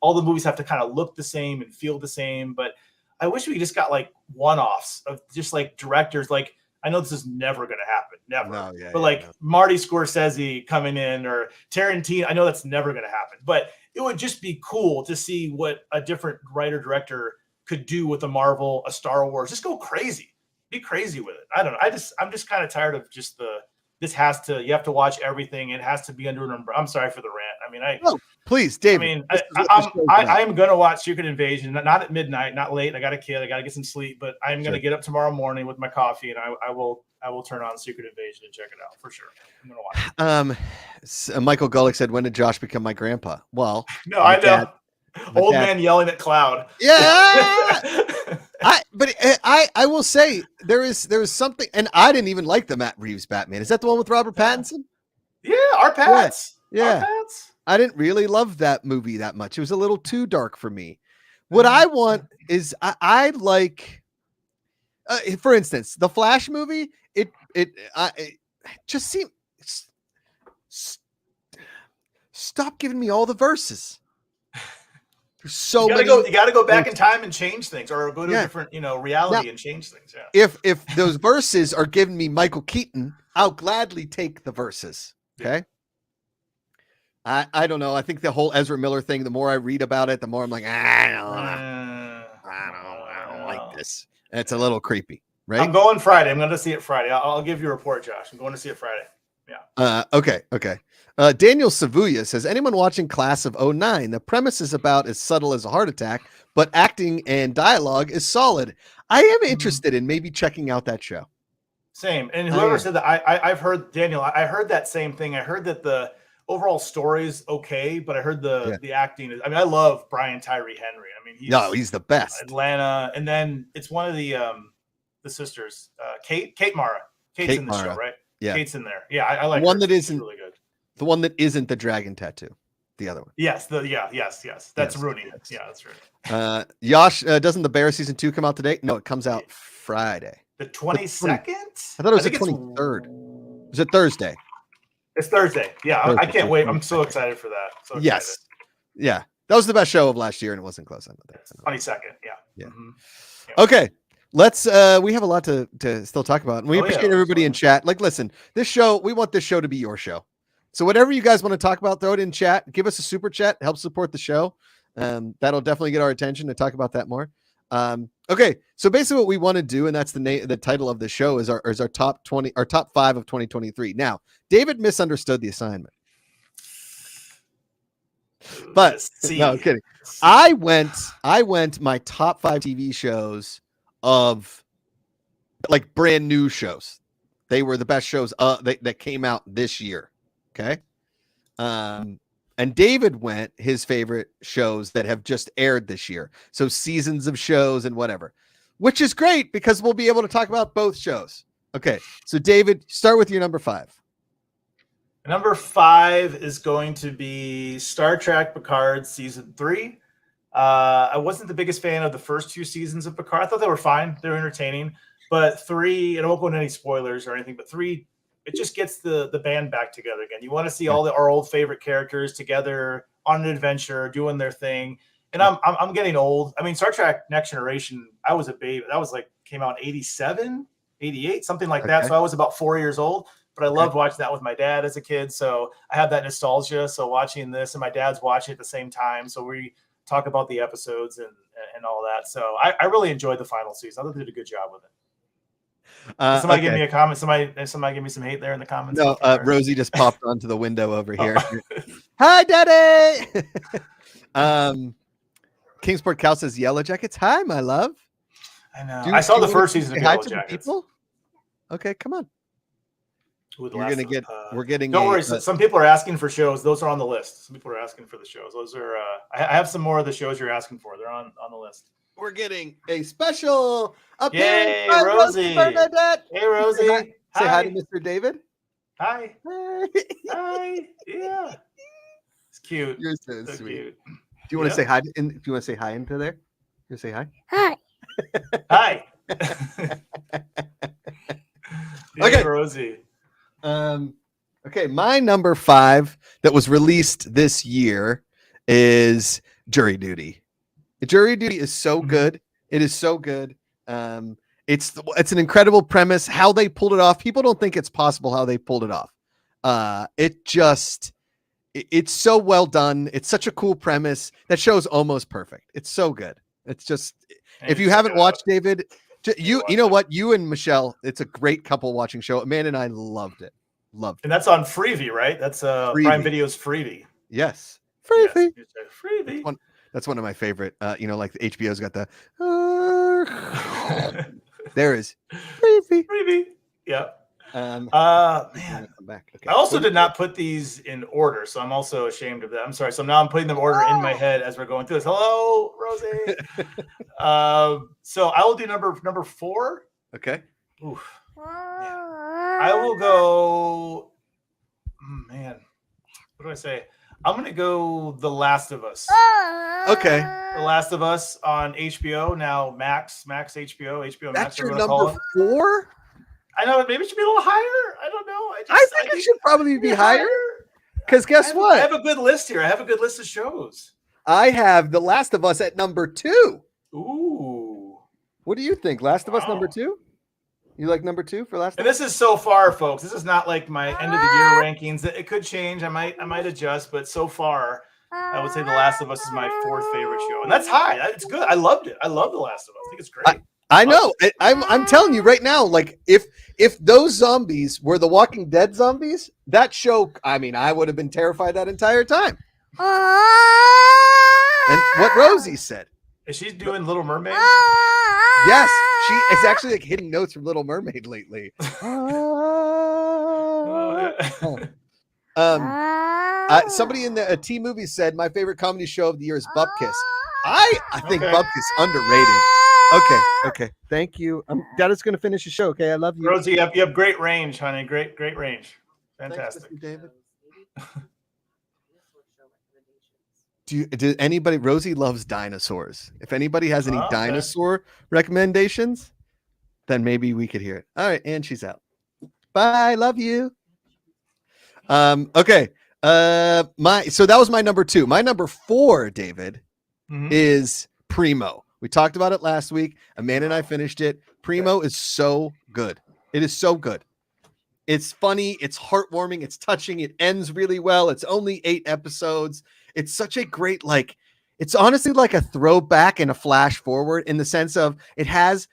All the movies have to kind of look the same and feel the same, but I wish we just got like one-offs of just like directors. Like, I know this is never going to happen, never. Marty Scorsese coming in or Tarantino, I know that's never going to happen, but it would just be cool to see what a different writer director could do with a Marvel, a Star Wars. Just go crazy, be crazy with it. I don't know. I'm just kind of tired of just you have to watch everything. It has to be under an umbrella. I'm sorry for the rant. I mean, please, David. I am going to watch Secret Invasion, not at midnight, not late. I got a kid. I got to get some sleep, but I'm going to get up tomorrow morning with my coffee and I will turn on Secret Invasion and check it out for sure. I'm going to watch it. Michael Gullick said, when did Josh become my grandpa? Well, no, I know. Old man yelling at cloud. Yeah. I will say there is something, and I didn't even like the Matt Reeves Batman. Is that the one with Robert Pattinson? Yeah, our Pats. Yeah. Our Pats. I didn't really love that movie that much. It was a little too dark for me. What I want is I like, for instance, the Flash movie. It just seemed. Stop giving me all the verses. So you got to go back in time and change things, or go to a different, reality and change things. Yeah. If those verses are giving me Michael Keaton, I'll gladly take the verses. Okay. I don't know. I think the whole Ezra Miller thing, the more I read about it, the more I'm like, I don't like this. And it's a little creepy, right? I'm going Friday. I'm going to see it Friday. I'll give you a report, Josh. I'm going to see it Friday. Yeah. Okay. Daniel Savuya says, anyone watching Class of 09? The premise is about as subtle as a heart attack, but acting and dialogue is solid. I am interested in maybe checking out that show. Same. And whoever said that, I've heard, Daniel, I heard that same thing. I heard that the overall story is okay, but I heard the acting is, I love Brian Tyree Henry. I mean, he's the best. Atlanta. And then it's one of the sisters, Kate Mara. Kate's in the show, right? Yeah. Kate's in there. Yeah. I like one her. that isn't really good. The one that isn't the dragon tattoo. The other one. Yes. Yes. That's Rooney. Yes. Yeah, that's right. Yosh, doesn't the Bear season 2 come out today? No, it comes out Friday. The 22nd? I thought it was the 23rd. Is it Thursday? It's Thursday. Yeah, Thursday. I can't wait. I'm so excited for that. So yes. Yeah. That was the best show of last year, and it wasn't close. 22nd. Yeah. Mm-hmm. Yeah. Okay. Let's we have a lot to still talk about. And we appreciate everybody in chat. Like, listen, we want this show to be your show. So whatever you guys want to talk about, throw it in chat. Give us a super chat. Help support the show. That'll definitely get our attention to talk about that more. Okay, so basically what we want to do, and that's the title of the show, is our top 20, our top 5 of 2023. Now, David misunderstood the assignment. But no, I'm kidding. I went my top 5 TV shows of like brand new shows. They were the best shows that came out this year. Okay. And David went his favorite shows that have just aired this year. So seasons of shows and whatever, which is great because we'll be able to talk about both shows. Okay. So David, start with your number 5. Number 5 is going to be Star Trek Picard season 3. I wasn't the biggest fan of the first 2 seasons of Picard. I thought they were fine. They were entertaining. But 3, and I won't go into any spoilers or anything, but 3, it just gets the band back together again. You want to see all our old favorite characters together on an adventure, doing their thing. And I'm getting old. I mean, Star Trek Next Generation, I was a baby. That was like came out in 87, 88, something like that. So I was about 4 years old. But I loved watching that with my dad as a kid. So I have that nostalgia. So watching this, and my dad's watching at the same time. So we talk about the episodes and all that. So I really enjoyed the final season. I thought they did a good job with it. Somebody give me a comment. Somebody give me some hate there in the comments. No, Rosie just popped onto the window over here. Hi, Daddy. Kingsport Cal says Yellow Jackets. Hi, my love. I know. I saw the first season of Yellow Jackets. Okay, come on. We're getting. Don't worry. Some people are asking for shows. Those are on the list. Some people are asking for the shows. Those are. I have some more of the shows you're asking for. They're on the list. We're getting a special appearance. Yay, Rosie! Hey, Rosie! Say hi to Mr. David. Hi. Hi. Yeah. It's cute. You're so sweet. Cute. Do you want to say hi? Do you want to say hi into there? You say hi. Hi. Hi. Okay, Rosie. Okay, my number 5 that was released this year is Jury Duty. Jury Duty is so good. It is so good. It's an incredible premise. How they pulled it off. People don't think it's possible how they pulled it off. It's so well done. It's such a cool premise. That show's almost perfect. It's so good. It's just, if you haven't watched, David, you know what? You and Michelle, it's a great couple watching show. Amanda and I loved it. And that's on Freevee, right? That's Prime Video's Freevee. Yes. Freevee. Yes, Freevee. That's one of my favorite. Like the HBO's got the there is Freevee. Yeah. Man. Back. Okay. I also did not put these in order, so I'm also ashamed of that. I'm sorry. So now I'm putting them in order in my head as we're going through this. Hello, Rosie. So I will do number 4. Okay. Oof. I will go. Man, what do I say? I'm going to go The Last of Us. Okay. The Last of Us on HBO. Now Max HBO. That's your number 4? I know. Maybe it should be a little higher. I don't know. I think it should probably be higher. Because guess what? I have a good list here. I have a good list of shows. I have The Last of Us at number 2. Ooh. What do you think? Last of Us number 2? You like number 2 for Last of Us? And this is so far, folks. This is not like my end of the year rankings. It could change. I might adjust, but so far, I would say The Last of Us is my 4th favorite show, and that's high. It's good. I loved it. I love The Last of Us. I think it's great. I know. I'm telling you right now. Like if those zombies were the Walking Dead zombies, that show. I mean, I would have been terrified that entire time. And what Rosie said. Is she doing Little Mermaid? Yes, she is actually like hitting notes from Little Mermaid lately. Somebody in the T movie said my favorite comedy show of the year is Bupkis. I think Bupkis underrated. Okay. Thank you. Dad is going to finish the show. Okay, I love you, Rosie. You have great range, honey. Great range. Fantastic. Thanks, Mr. David. Do anybody? Rosie loves dinosaurs. If anybody has any dinosaur recommendations, then maybe we could hear it. All right, and she's out. Bye. Love you. Okay. So that was my number 2. My number 4, David, is Primo. We talked about it last week. Amanda and I finished it. Primo is so good. It is so good. It's funny. It's heartwarming. It's touching. It ends really well. It's only 8 episodes. It's such a great, it's honestly like a throwback and a flash forward in the sense of it has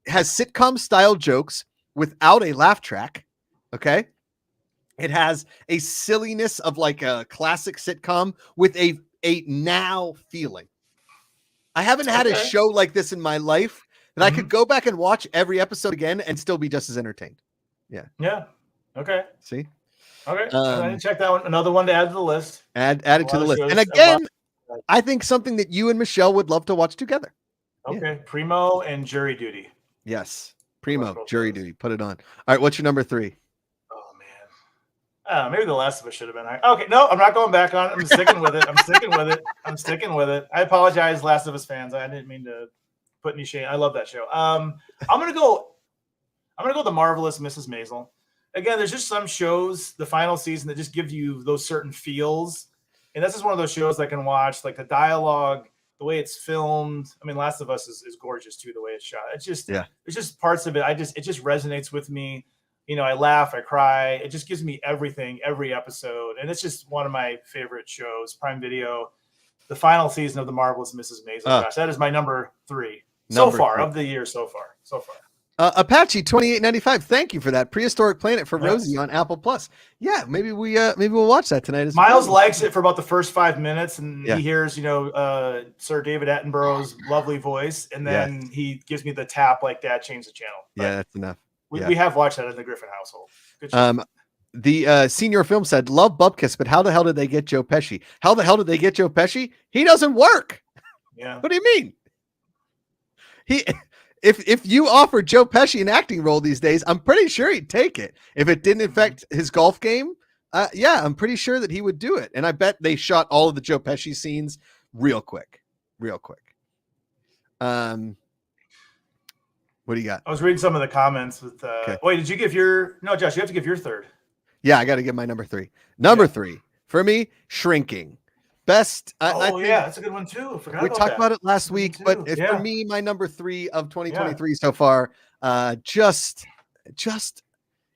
sitcom style jokes without a laugh track. Okay. It has a silliness of like a classic sitcom with a now feeling. I haven't had a show like this in my life that I could go back and watch every episode again and still be just as entertained. Yeah. Yeah. Okay. See? Okay. I didn't check that one. Another one to add to the list. Add it to the list. And again, I think something that you and Michelle would love to watch together. Okay. Yeah. Primo and Jury Duty. Yes. Primo, Jury Duty. Put it on. All right. What's your number 3? Oh, man. Maybe The Last of Us should have been. Okay, no, I'm not going back on it. I'm sticking with it. I'm sticking with it. I apologize, Last of Us fans. I didn't mean to put any shame. I love that show. I'm gonna go The Marvelous Mrs. Maisel. Again, there's just some shows, the final season, that just give you those certain feels. And this is one of those shows I can watch, like the dialogue, the way it's filmed. I mean, Last of Us is gorgeous too, the way it's shot. It's just, there's just parts of it. It just resonates with me. You know, I laugh, I cry. It just gives me everything, every episode. And it's just one of my favorite shows, Prime Video. The final season of The Marvelous Mrs. Maisel. Gosh, that is my number 3 so far of the year so far. Apache 2895. Thank you for that. Prehistoric Planet for Rosie on Apple Plus. Yeah, maybe we'll watch that tonight. Miles likes it for about the first 5 minutes, and he hears, Sir David Attenborough's lovely voice, and then he gives me the tap like that, change the channel. Yeah, that's enough. We have watched that in the Griffin household. Good show. The senior film said, love Bupkis, but how the hell did they get Joe Pesci? How the hell did they get Joe Pesci? He doesn't work. Yeah. What do you mean? If you offered Joe Pesci an acting role these days, I'm pretty sure he'd take it. If it didn't affect his golf game, I'm pretty sure that he would do it. And I bet they shot all of the Joe Pesci scenes real quick. What do you got? I was reading some of the comments with wait, did you give your Josh, you have to give your third. Yeah, I got to give my number 3. Number 3 for me, Shrinking. Best. I think that's a good one too. We talked about it last week, but for me, my number 3 of 2023 so far, just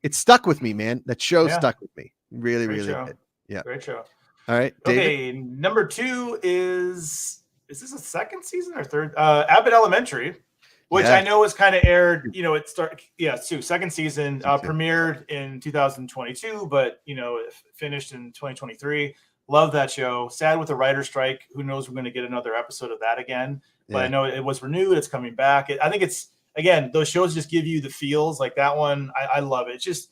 it stuck with me, man. That show stuck with me. Really did. Yeah. Great show. All right. David? Okay, number 2 is this a second season or third? Abbott Elementary, which I know was kind of aired, it started, second season, premiered in 2022, but, it finished in 2023. Love that show. Sad with the writer's strike. Who knows, we're going to get another episode of that again. But I know it was renewed. It's coming back. I think it's, again, those shows just give you the feels like that one. I love it. It just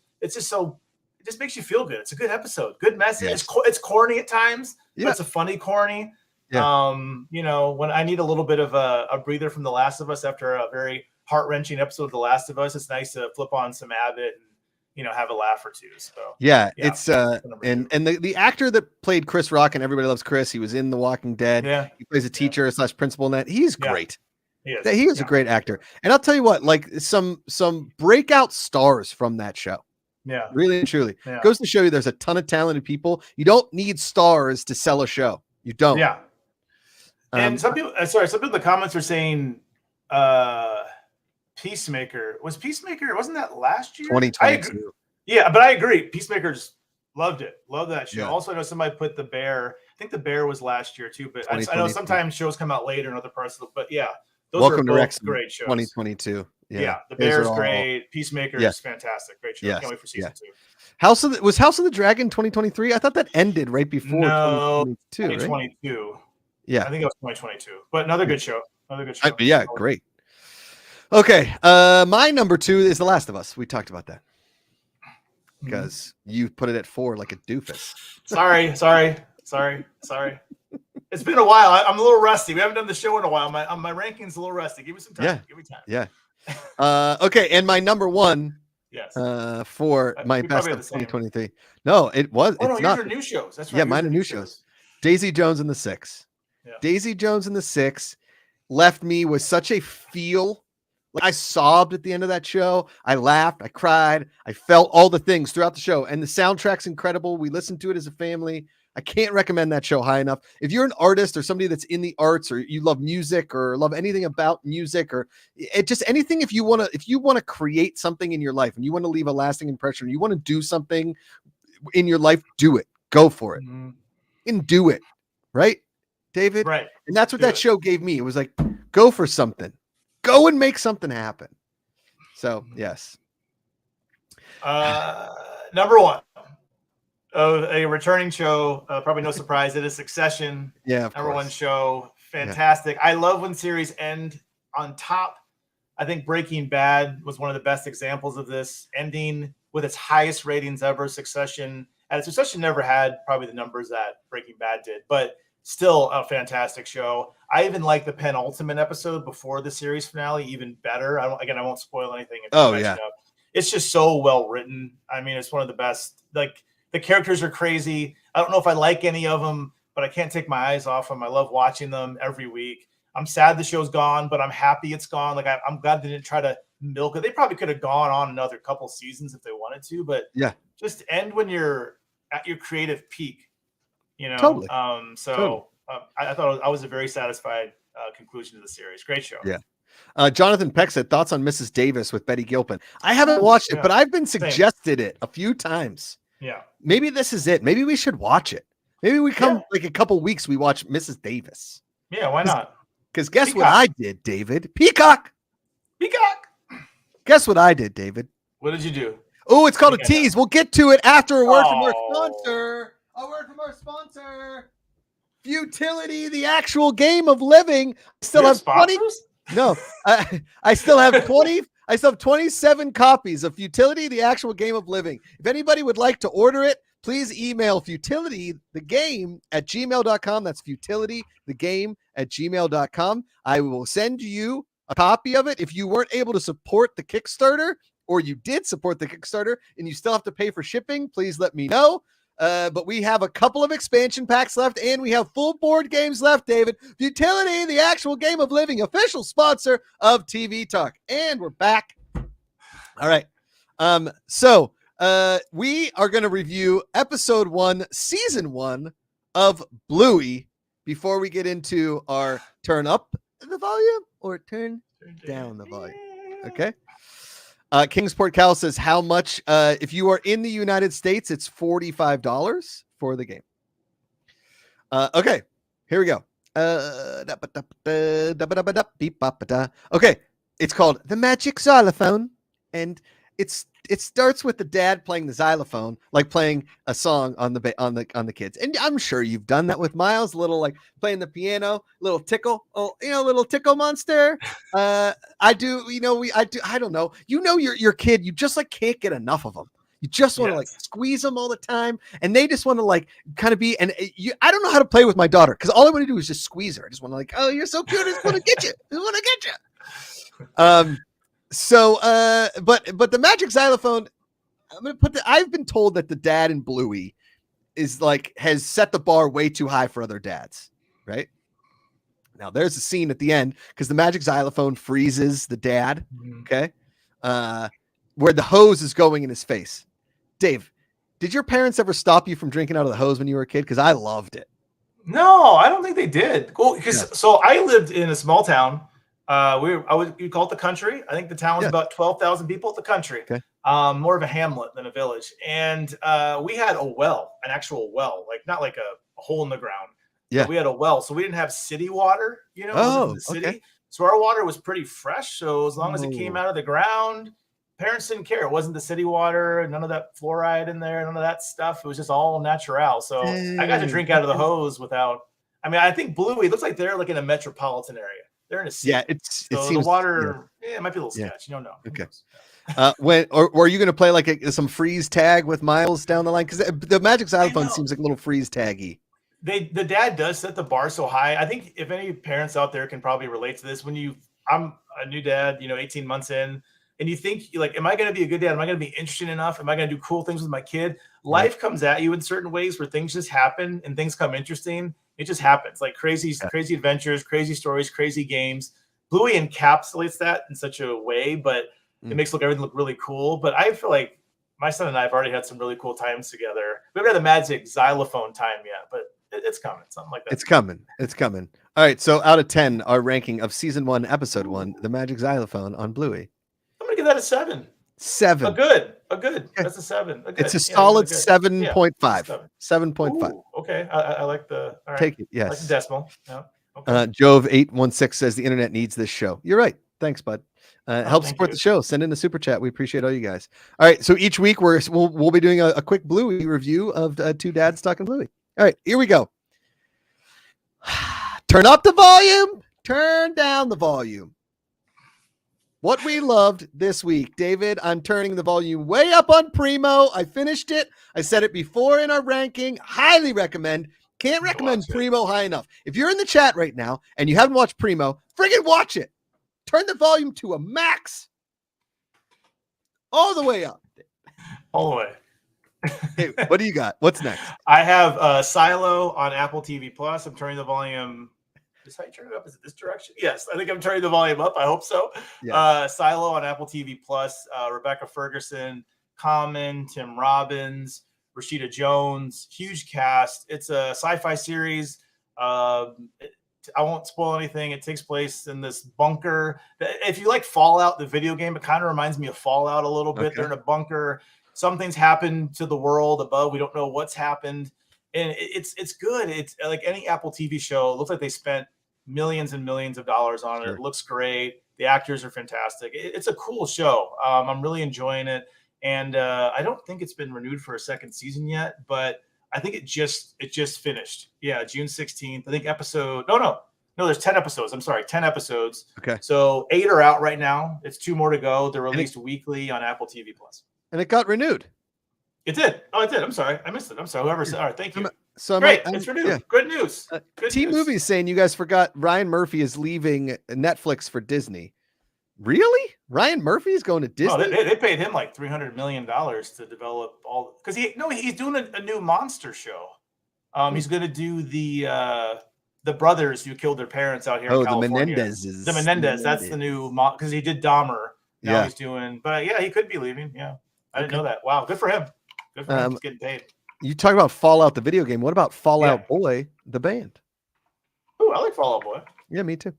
makes you feel good. It's a good episode. Good message. Yes. It's corny at times, but it's a funny corny. Yeah. When I need a little bit of a breather from The Last of Us after a very heart-wrenching episode of The Last of Us, it's nice to flip on some Abbott and, have a laugh or two. So it's and the actor that played Chris Rock and Everybody Loves Chris, he was in The Walking Dead. Yeah. He plays a teacher / principal in that. He's great. He is a great actor. And I'll tell you what, like some breakout stars from that show. Yeah. Really and truly. Yeah. Goes to show you there's a ton of talented people. You don't need stars to sell a show. You don't. Yeah. And some people in the comments are saying Peacemaker. Wasn't that last year? 2022. Yeah, but I agree. Peacemakers loved it. Love that show. Yeah. Also, I know somebody put The Bear. I think The Bear was last year too, but I know sometimes shows come out later in other parts of the, but yeah. Those are both great shows. 2022. Yeah. The Bear's great. Peacemaker is fantastic. Great show. Can't wait for season 2. House of the Dragon 2023? I thought that ended right before 2022. 2022. Right? Yeah. I think it was 2022. But another good show. Great. Okay. My number 2 is The Last of Us. We talked about that. Because you put it at 4 like a doofus. Sorry. It's been a while. I'm a little rusty. We haven't done the show in a while. My ranking's a little rusty. Give me some time. Yeah. Give me time. Yeah. Okay. And my number 1 for my best of 2023. No, it was. Oh, no, yours are new shows. That's right. Yeah, mine are new shows. Daisy Jones and the Six. Yeah. Daisy Jones and the Six left me with such a feel. Like I sobbed at the end of that show. I laughed. I cried. I felt all the things throughout the show. And the soundtrack's incredible. We listened to it as a family. I can't recommend that show high enough. If you're an artist or somebody that's in the arts, or you love music or love anything about music, or just anything, if you want to create something in your life and you want to leave a lasting impression, you want to do something in your life, do it. Go for it. And do it. Right, David? Right. And that's what that show gave me. It was like, go for something. Go and make something happen. So, yes. Number 1. A returning show, probably no surprise. It is Succession. Yeah, number 1 show. Fantastic. Yeah. I love when series end on top. I think Breaking Bad was one of the best examples of this, ending with its highest ratings ever. Succession never had probably the numbers that Breaking Bad did, but still a fantastic show. I even like the penultimate episode before the series finale even better. I won't spoil anything. Oh yeah, it's just so well written. I mean, it's one of the best. Like, The characters are crazy. I don't know if I like any of them, but I can't take my eyes off them. I love watching them every week. I'm sad the show's gone, but I'm happy it's gone. Like I'm glad they didn't try to milk it. They probably could have gone on another couple seasons if they wanted to, but yeah, just end when you're at your creative peak, you know? Totally. I thought I was a very satisfied conclusion to the series. Great show. Yeah. Jonathan Peck said thoughts on Mrs. Davis with Betty Gilpin. I haven't watched it, but I've been suggested it a few times. Yeah. Maybe this is it. Maybe we should watch it. Maybe we come like a couple weeks, we watch Mrs. Davis. Yeah, why not? Because guess what I did, David? Peacock. Guess what I did, David? What did you do? Oh, it's called a tease. We'll get to it after a word from our sponsor. A word from our sponsor. Futility, the actual game of living. Still have 20. No, I still have 20. I still have 27 copies of Futility, the actual game of living. If anybody would like to order it, please email futilitythegame@gmail.com. That's futilitythegame@gmail.com. I will send you a copy of it. If you weren't able to support the Kickstarter, or you did support the Kickstarter and you still have to pay for shipping, please let me know. But we have a couple of expansion packs left, and we have full board games left, David. Futility, the actual game of living, official sponsor of TV Talk. And we're back. All right. So we are going to review episode 1, season 1 of Bluey before we get into our turn up the volume or turn down the volume. Okay. Kingsport Cal says how much, if you are in the United States, it's $45 for the game. Okay, here we go. Okay, it's called The Magic Xylophone, and it starts with the dad playing the xylophone, like playing a song on the kids. And I'm sure you've done that with Miles, a little like playing the piano, little tickle, little tickle monster. I do, I don't know. Your kid, you just like can't get enough of them. You just want to like squeeze them all the time, and they just want to like kind of be. And I don't know how to play with my daughter because all I want to do is just squeeze her. I just want to like, oh, you're so cute. I just want to get you. I want to get you. So, but the Magic Xylophone, I've been told that the dad in Bluey has set the bar way too high for other dads, right? Now there's a scene at the end because the Magic Xylophone freezes the dad. Okay. Where the hose is going in his face. Dave, did your parents ever stop you from drinking out of the hose when you were a kid? Because I loved it. No, I don't think they did. Cool. So I lived in a small town. You call it the country. I think the town was about 12,000 people at the country. Okay. More of a hamlet than a village. And we had an actual well, like not like a hole in the ground. Yeah. We had a well. So we didn't have city water, in the city. Okay. So our water was pretty fresh. So as long as it came out of the ground, parents didn't care. It wasn't the city water, none of that fluoride in there, none of that stuff. It was just all natural. So I got to drink out of the hose I think Bluey looks like they're like in a metropolitan area. They're in a city. Yeah, it seems the water. Yeah, it might be a little sketch. You don't know. Okay. Or are you going to play like some freeze tag with Miles down the line? Because the Magic Xylophone seems like a little freeze taggy. The dad does set the bar so high. I think if any parents out there can probably relate to this, I'm a new dad, 18 months in, and you think like, am I going to be a good dad? Am I going to be interesting enough? Am I going to do cool things with my kid? Life comes at you in certain ways where things just happen and things come interesting. It just happens, like crazy adventures, crazy stories, crazy games. Bluey encapsulates that in such a way, but it makes everything look really cool. But I feel like my son and I have already had some really cool times together. We haven't had the Magic Xylophone time yet, but it's coming, something like that. It's coming. All right, so out of 10, our ranking of season 1, episode 1, the Magic Xylophone on Bluey. I'm gonna give that a 7. 7. A good. That's a 7. It's a solid 7.5. 7.5. Okay. I like the. All right. Take it. Yes. I like the decimal. Yeah. Okay. Jove 816 says the internet needs this show. You're right. Thanks, bud. Help support the show. Send in the super chat. We appreciate all you guys. All right. So each week we'll be doing a quick Bluey review of Two Dads Talking Bluey. All right. Here we go. Turn up the volume. Turn down the volume. What we loved this week, David, I'm turning the volume way up on Primo. I finished it. I said it before in our ranking. Highly recommend. Can't recommend Primo high enough. If you're in the chat right now and you haven't watched Primo, friggin' watch it. Turn the volume to a max. All the way up. All the way. Hey, what do you got? What's next? I have Silo on Apple TV Plus. I'm turning the volume. Is how you turn it up? Is it this direction? Yes, I think I'm turning the volume up. I hope so. Yeah. Silo on Apple TV Plus. Rebecca Ferguson, Common, Tim Robbins, Rashida Jones. Huge cast. It's a sci-fi series. I won't spoil anything. It takes place in this bunker. If you like Fallout, the video game, it kind of reminds me of Fallout a little bit. Okay. They're in a bunker. Something's happened to the world above. We don't know what's happened. And it's good. It's like any Apple TV show. It looks like they spent millions and millions of dollars on it. It looks great. The actors are fantastic. It's a cool show. I'm really enjoying it. And I don't think it's been renewed for a second season yet, but I think it just finished. Yeah, June 16th. I think no, there's 10 episodes. I'm sorry, 10 episodes. Okay. So 8 are out right now. It's 2 more to go. They're released weekly on Apple TV Plus. And it got renewed. It did. Oh, it did. I'm sorry. I missed it. I'm sorry. Whoever said, all right, thank you. So Great. It's renewed. Yeah. Good news. Good T-Movies saying you guys forgot Ryan Murphy is leaving Netflix for Disney. Really? Ryan Murphy is going to Disney? Oh, they paid him like $300 million to develop all, because he's doing a new monster show. He's going to do the brothers who killed their parents out here in California. The Menendez. That's the new, because he did Dahmer. Now he's doing, but yeah, he could be leaving. Yeah. I didn't know that. Wow. Good for him. Good for him. He's getting paid. You talk about Fallout, the video game. What about Fallout Boy, the band? Oh, I like Fallout Boy. Yeah, me too.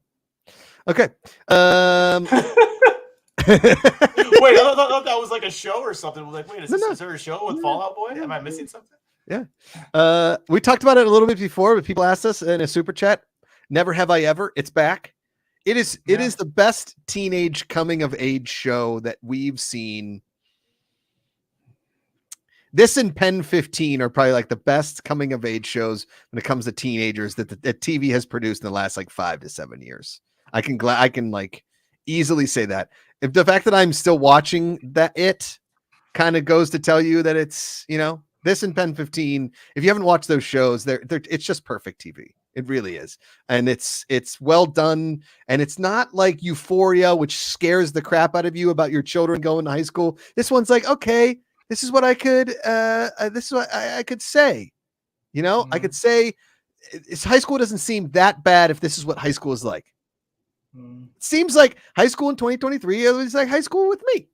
Okay. Wait, I thought that was like a show or something. I was like, wait, is there a show with Fallout Boy? Am I missing something? Yeah. We talked about it a little bit before, but people asked us in a super chat. Never Have I Ever. It's back. It is the best teenage coming of age show that we've seen. This and Pen 15 are probably like the best coming of age shows when it comes to teenagers that TV has produced in the last like 5 to 7 years. I can like easily say that. If the fact that I'm still watching that, it kind of goes to tell you that it's, this and Pen 15. If you haven't watched those shows, it's just perfect TV. It really is. And it's well done. And it's not like Euphoria, which scares the crap out of you about your children going to high school. This one's like, okay, this is what I could, this is what I could say, I could say high school doesn't seem that bad if this is what high school is like. It seems like high school in 2023 it was like high school with me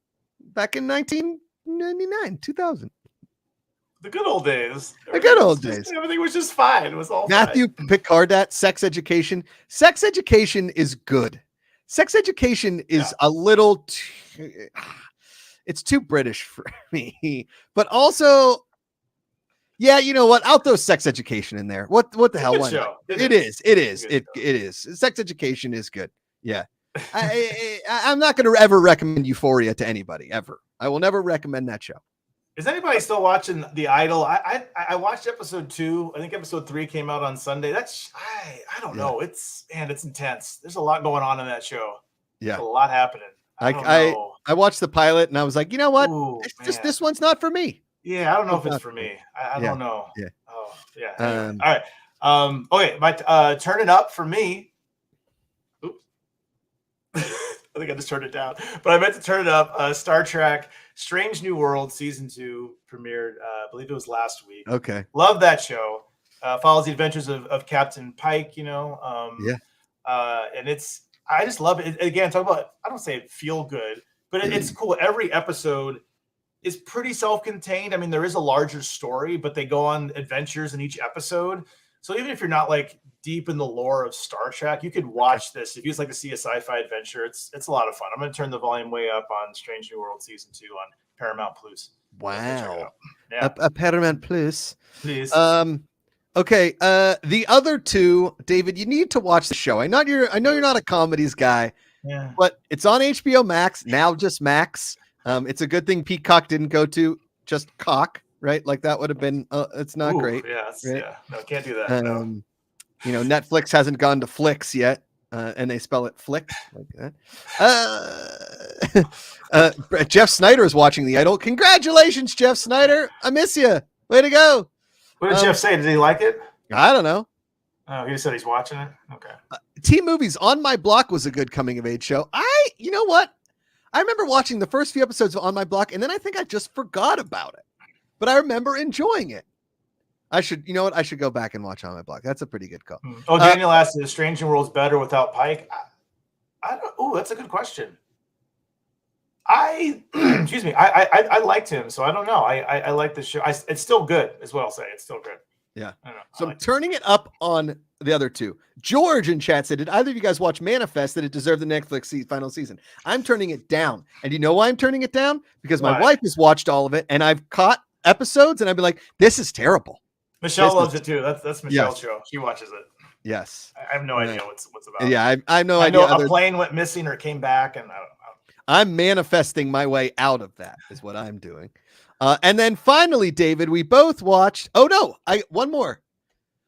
back in 1999, 2000. The good old days. Everything was just fine. It was all Matthew Picardat, Sex Education. Sex Education is good. Sex Education is a little too, it's too British for me, but also, yeah, you know what? I'll throw Sex Education in there. What the hell? It is. Sex Education is good. Yeah. I'm not going to ever recommend Euphoria to anybody ever. I will never recommend that show. Is anybody still watching The Idol? I watched episode 2. I think episode 3 came out on Sunday. I don't know. It's intense. There's a lot going on in that show. Yeah. There's a lot happening. I watched the pilot and I was like, you know what? This one's not for me. Yeah, I don't know if it's for me. I don't know. Yeah. Oh, yeah. Anyway. All right. Okay, my turn it up for me. Oops. I think I just turned it down. But I meant to turn it up. Star Trek Strange New World Season 2 premiered, I believe it was last week. Okay. Love that show. Follows the adventures of Captain Pike, and I just love it. Again, talk about, I don't say it feel good, but it's cool. Every episode is pretty self-contained. I mean, there is a larger story, but they go on adventures in each episode. So even if you're not like deep in the lore of Star Trek, you could watch this. If you just like to see a sci-fi adventure, it's a lot of fun. I'm going to turn the volume way up on Strange New World Season 2 on Paramount Plus. Wow. Yeah. A Paramount Plus. Please. Okay. The other two, David, you need to watch the show. I know you're not a comedies guy, but it's on HBO Max now, just Max. It's a good thing Peacock didn't go to just Cock, right? Like that would have been. It's not great. Yeah, right? Yeah. No, can't do that. No. Netflix hasn't gone to Flicks yet, and they spell it Flick like that. Jeff Snyder is watching The Idol. Congratulations, Jeff Snyder. I miss you. Way to go. What did Jeff say? Did he like it? I don't know. Oh, he just said he's watching it. Okay. T-Movies On My Block was a good coming of age show. You know what? I remember watching the first few episodes of On My Block, and then I think I just forgot about it. but I remember enjoying it. I should go back and watch On My Block. That's a pretty good call. Oh, Daniel asked, "Is Strange New Worlds better without Pike?" I don't. Oh, that's a good question. Excuse me. I liked him, so I don't know. I like the show. It's still good, is what I'll say. It's still good. Yeah. I don't know. So I'm turning it up on the other two. George in chat said, "Did either of you guys watch Manifest that it deserved the Netflix final season?" I'm turning it down, and you know why I'm turning it down? Because my wife has watched all of it, and I've caught episodes, and I've been like, "This is terrible." Michelle loves it too. That's Michelle's show. She watches it. Yes. I have no idea what's about. Yeah, I have no idea. I know a plane went missing or came back, and I don't know. I'm manifesting my way out of that is what I'm doing. And then finally, David, we both watched. Oh no, one more.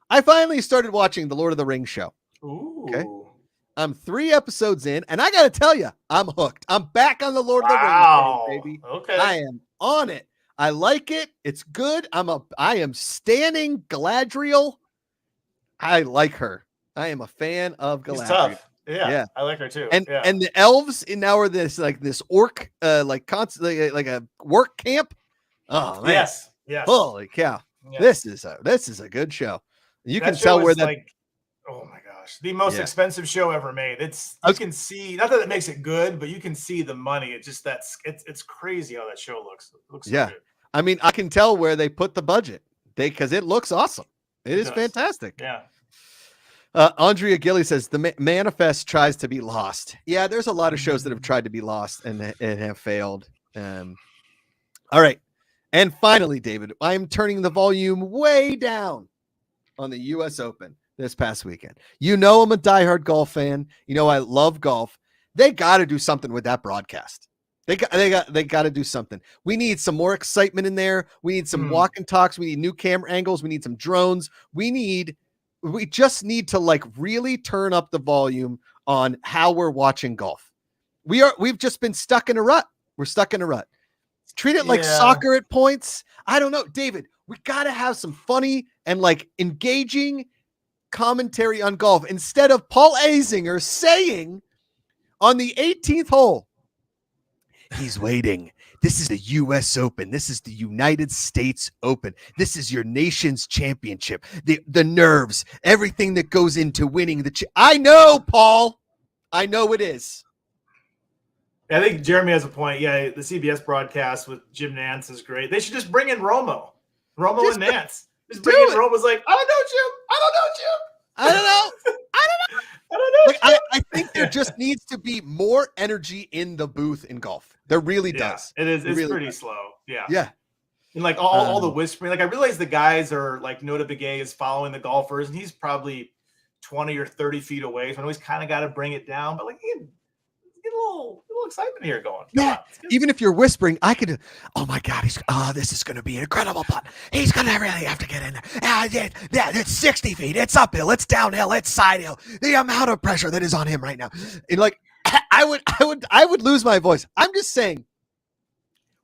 I finally started watching the Lord of the Rings show. Ooh. Okay. I'm 3 episodes in, and I got to tell you, I'm hooked. I'm back on the Lord of the Rings, baby. Okay. I am on it. I like it. It's good. I am standing Galadriel. I like her. I am a fan of Galadriel. She's tough. Yeah, I like her too. And the elves now are this orc constantly like a work camp. Oh man. Yes. Holy cow. Yes. This is a good show. You can tell where that oh my gosh, the most expensive show ever made. You can see, not that it makes it good, but you can see the money. It's crazy how that show looks. It looks so good. I mean, I can tell where they put the budget. Because it looks awesome. It is fantastic. Yeah. Andrea Gilly says the Manifest tries to be lost. Yeah, there's a lot of shows that have tried to be lost and have failed. All right. And finally, David, I'm turning the volume way down on the U.S. Open this past weekend. You know I'm a diehard golf fan. You know I love golf. They got to do something with that broadcast. They got to do something. We need some more excitement in there. We need some walk and talks. We need new camera angles. We need some drones. We just need to really turn up the volume on how we're watching golf. We've just been stuck in a rut. We're stuck in a rut. Treat it like soccer at points. I don't know, David, we got to have some funny and engaging commentary on golf instead of Paul Azinger saying on the 18th hole, he's waiting. This is the U.S. Open. This is the United States Open. This is your nation's championship. The nerves, everything that goes into winning I know, Paul. I know it is. I think Jeremy has a point. Yeah, the CBS broadcast with Jim Nance is great. They should just bring in Romo and Nance. Just bring in Romo's like, I don't know, Jim. I don't know. I think there just needs to be more energy in the booth in golf. There really does. It is. It's really pretty slow. Yeah. Yeah. And all the whispering. I realize the guys are Nota Begay is following the golfers, and he's probably 20 or 30 feet away. So I know he's kind of got to bring it down, but get a little excitement here going. Yeah. Even if you're whispering, I could. Oh my God! This is going to be an incredible putt. He's going to really have to get in there. It's 60 feet. It's uphill. It's downhill. It's side hill. The amount of pressure that is on him right now. And I would lose my voice. I'm just saying.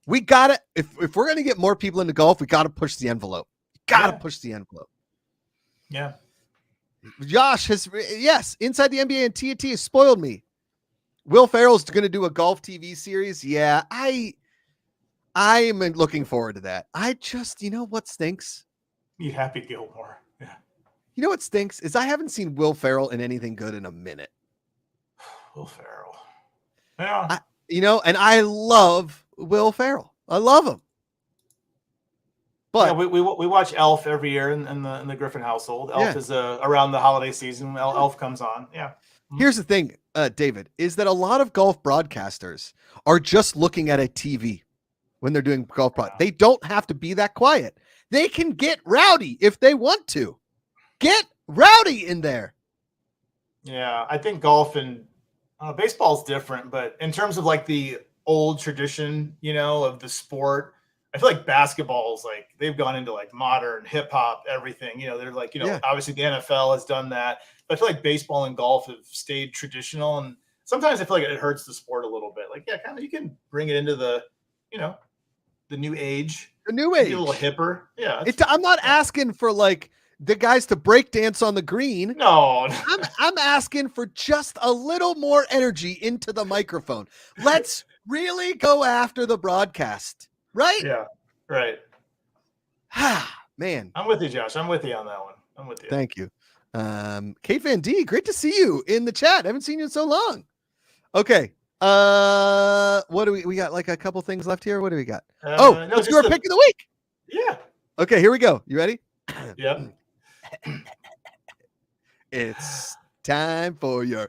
We gotta. If we're going to get more people into golf, we got to push the envelope. Push the envelope. Yeah. Josh has Inside the NBA and TNT has spoiled me. Will Ferrell's going to do a golf TV series. Yeah, I'm looking forward to that. I just, what stinks? You Happy Gilmore. Yeah. You know what stinks is I haven't seen Will Ferrell in anything good in a minute. Will Ferrell. Yeah. And I love Will Ferrell. I love him. But we watch Elf every year in the Griffin household. Elf is around the holiday season. Elf comes on. Yeah. Here's the thing, David, is that a lot of golf broadcasters are just looking at a TV when they're doing golf. They don't have to be that quiet. They can get rowdy if they want to. Get rowdy in there. Yeah, I think golf and baseball is different, but in terms of the old tradition, of the sport, I feel like basketball's they've gone into modern hip hop, everything. They're obviously the NFL has done that. But I feel like baseball and golf have stayed traditional, and sometimes I feel like it hurts the sport a little bit. Kind of you can bring it into the new age. The new age. Be a little hipper. Yeah. I'm not asking for the guys to break dance on the green. No. I'm asking for just a little more energy into the microphone. Let's really go after the broadcast. Right? Yeah. Right. Man, I'm with you, Josh. I'm with you on that one. I'm with you. thank you. Kate Van D, great to see you in the chat. I haven't seen you in so long. Okay. What do we got? Like a couple things left here. What do we got? No, let's do our pick of the week. Yeah. Okay, here we go. You ready? Yep. It's time for your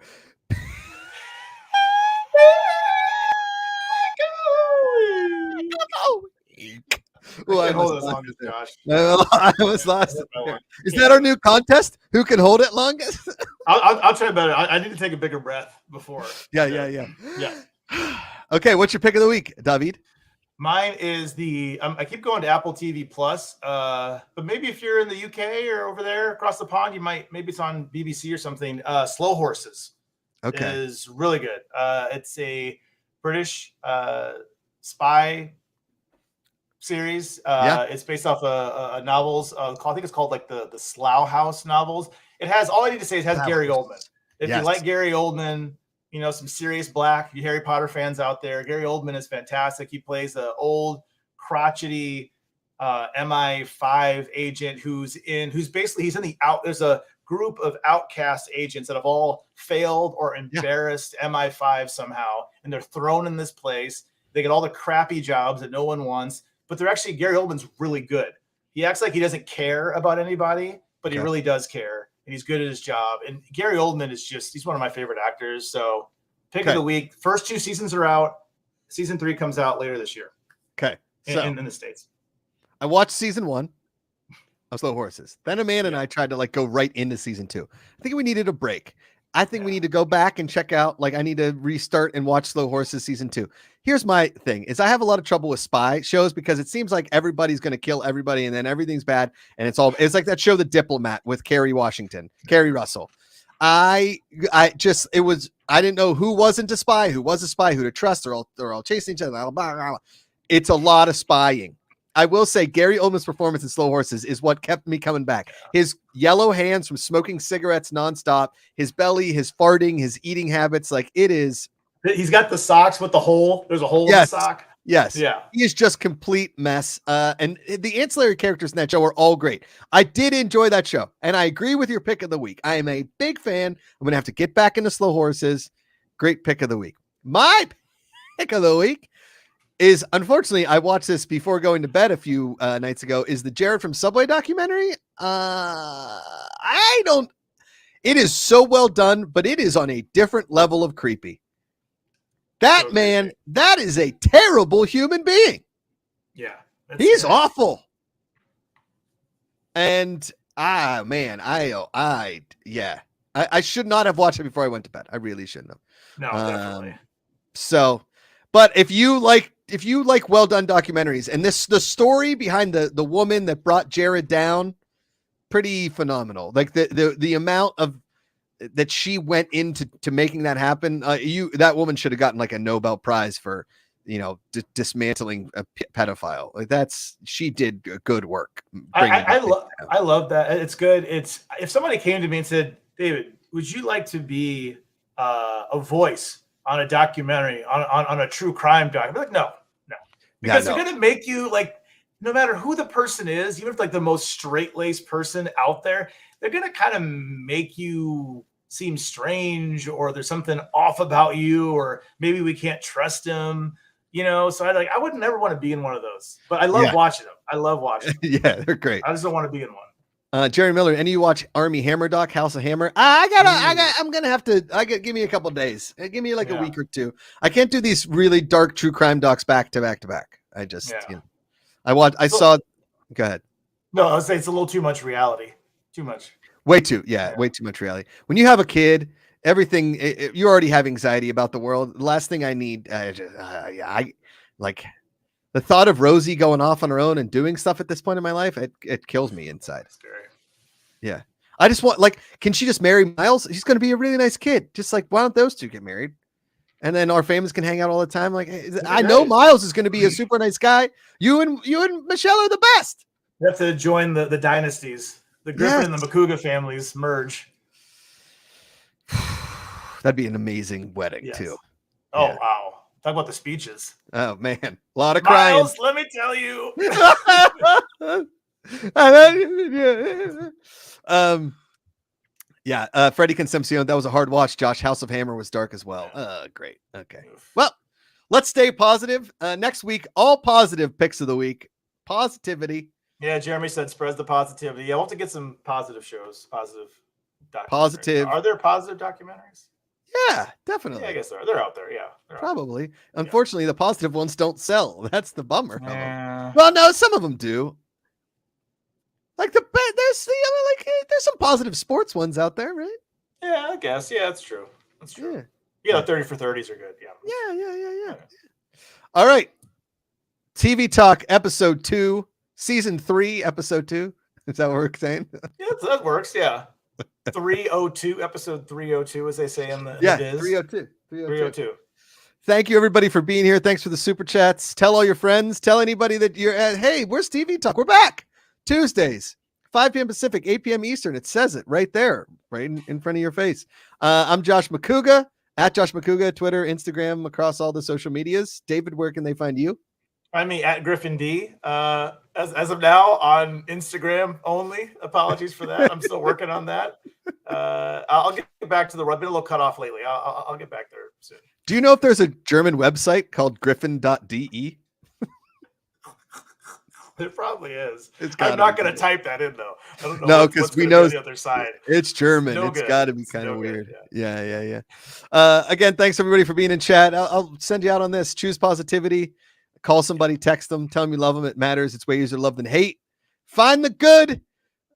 I I can't hold almost this lost long, it there. Josh. I almost lost it That there. one. Is that our new contest? Who can hold it longest? I'll try better. I need to take a bigger breath before. Yeah. Yeah. Okay, what's your pick of the week, David? Mine is the I keep going to Apple TV Plus, but maybe if you're in the UK or over there across the pond, maybe it's on BBC or something. Slow Horses is really good. It's a British spy series. It's based off a novels. I think it's called like the Slough House novels. It has all I need to say is it has Gary Oldman. If you like Gary Oldman, some Sirius Black, you Harry Potter fans out there, Gary Oldman is fantastic. He plays an old, crotchety MI5 agent who's in the out. There's a group of outcast agents that have all failed or embarrassed MI5 somehow, and they're thrown in this place. They get all the crappy jobs that no one wants, but Gary Oldman's really good. He acts like he doesn't care about anybody, but he really does care. And he's good at his job. And Gary Oldman he's one of my favorite actors. So pick of the week. First 2 seasons are out. Season 3 comes out later this year. Okay. So in the States. I watched season 1 of Slow Horses. Then Amanda and I tried to go right into season 2. I think we needed a break. I think we need to go back and check out, I need to restart and watch Slow Horses season 2. Here's my thing is I have a lot of trouble with spy shows because it seems like everybody's going to kill everybody and then everything's bad. And it's like that show, The Diplomat with Kerry Russell. I didn't know who wasn't a spy, who was a spy, who to trust. They're all chasing each other. Blah, blah, blah. It's a lot of spying. I will say Gary Oldman's performance in Slow Horses is what kept me coming back. His yellow hands from smoking cigarettes nonstop, his belly, his farting, his eating habits. It is. He's got the socks with the hole. There's a hole in the sock. Yes. Yeah. He is just complete mess. And the ancillary characters in that show are all great. I did enjoy that show. And I agree with your pick of the week. I am a big fan. I'm going to have to get back into Slow Horses. Great pick of the week. My pick of the week is, unfortunately, I watched this before going to bed a few nights ago, is the Jared from Subway documentary. It is so well done, but it is on a different level of creepy. That man, that is a terrible human being. Yeah. He's awful. And I should not have watched it before I went to bed. I really shouldn't have. No, definitely. But if you like well done documentaries, and the story behind the woman that brought Jared down, pretty phenomenal. The amount of that she went into making that happen. That woman should have gotten a Nobel Prize for dismantling a pedophile. She did good work. I love that. It's good. If somebody came to me and said, David, would you like to be a voice on a documentary on a true crime doc? I'd be like, no, because they're going to make you no matter who the person is, even if the most straight-laced person out there, they're going to kind of make you seem strange, or there's something off about you, or maybe we can't trust him, So I would never want to be in one of those, but I love watching them. I love watching them. Yeah, they're great. I just don't want to be in one. Jerry Miller, any of you watch Army Hammer doc, House of Hammer? I'm gonna have to. Give me a couple days. Give me a week or two. I can't do these really dark true crime docs back to back to back. I just, Go ahead. No, I would say it's a little too much reality. Too much. Way too much reality. When you have a kid, everything you already have anxiety about the world. The last thing I need, the thought of Rosie going off on her own and doing stuff at this point in my life, it kills me inside. Yeah. I just want, can she just marry Miles? He's going to be a really nice kid. Just why don't those two get married? And then our families can hang out all the time. I know Miles is going to be a super nice guy. You and Michelle are the best. You have to join the dynasties. The Griffin and the Macuga families merge. That'd be an amazing wedding too. Oh, wow. Talk about the speeches. Oh man. A lot of crying. Miles, let me tell you. Freddie Concepcion, that was a hard watch. Josh, House of Hammer was dark as well. Great. Okay. Well, let's stay positive. Next week, all positive picks of the week. Positivity. Yeah, Jeremy said spreads the positivity. Yeah, we'll have to get some positive shows, positive documentaries. Positive. Are there positive documentaries? Yeah, definitely. Yeah, I guess they're out there. Yeah, probably. Unfortunately, the positive ones don't sell. That's the bummer. Yeah. Well, no, some of them do. Like there's some positive sports ones out there, right? Yeah, I guess. Yeah, that's true. That's true. Yeah, 30 for 30s are good. Yeah. Yeah. All right. TV Talk episode 2, season 3, episode 2. Is that what we're saying? Yeah, that works. Yeah. 302, episode 302, as they say in the biz. 302. Thank you, everybody, for being here. Thanks for the super chats. Tell all your friends. Tell anybody that you're at. Hey, where's TV Talk? We're back. Tuesdays, 5 p.m. Pacific, 8 p.m. Eastern. It says it right there, right in front of your face. I'm Josh Macuga, at Josh Macuga, Twitter, Instagram, across all the social medias. David, where can they find you? Find me at Griffin D. As of now, on Instagram only. Apologies for that. I'm still working on that. I'll get back to the run. Been a little cut off lately. I'll get back there soon. Do you know if there's a German website called griffin.de? It probably is. I'm not going to type that in though. I don't know. No, because we know the other side. It's German. It's got to be kind of weird. Yeah. Again, thanks everybody for being in chat. I'll send you out on this. Choose positivity. Call somebody, text them, tell them you love them. It matters. It's way easier to love than hate. Find the good.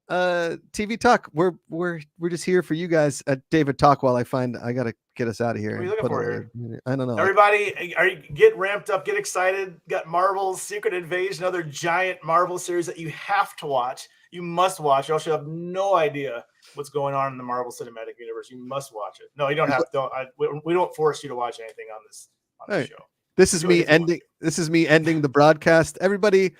TV Talk. We're just here for you guys. David, talk while I gotta get us out of here. What are you looking for here? I don't know. Everybody, get ramped up, get excited. Got Marvel's Secret Invasion, another giant Marvel series that you have to watch. You must watch, or else you have no idea what's going on in the Marvel Cinematic Universe. You must watch it. No, you don't have to. We don't force you to watch anything on this show. This is me ending the broadcast. Everybody,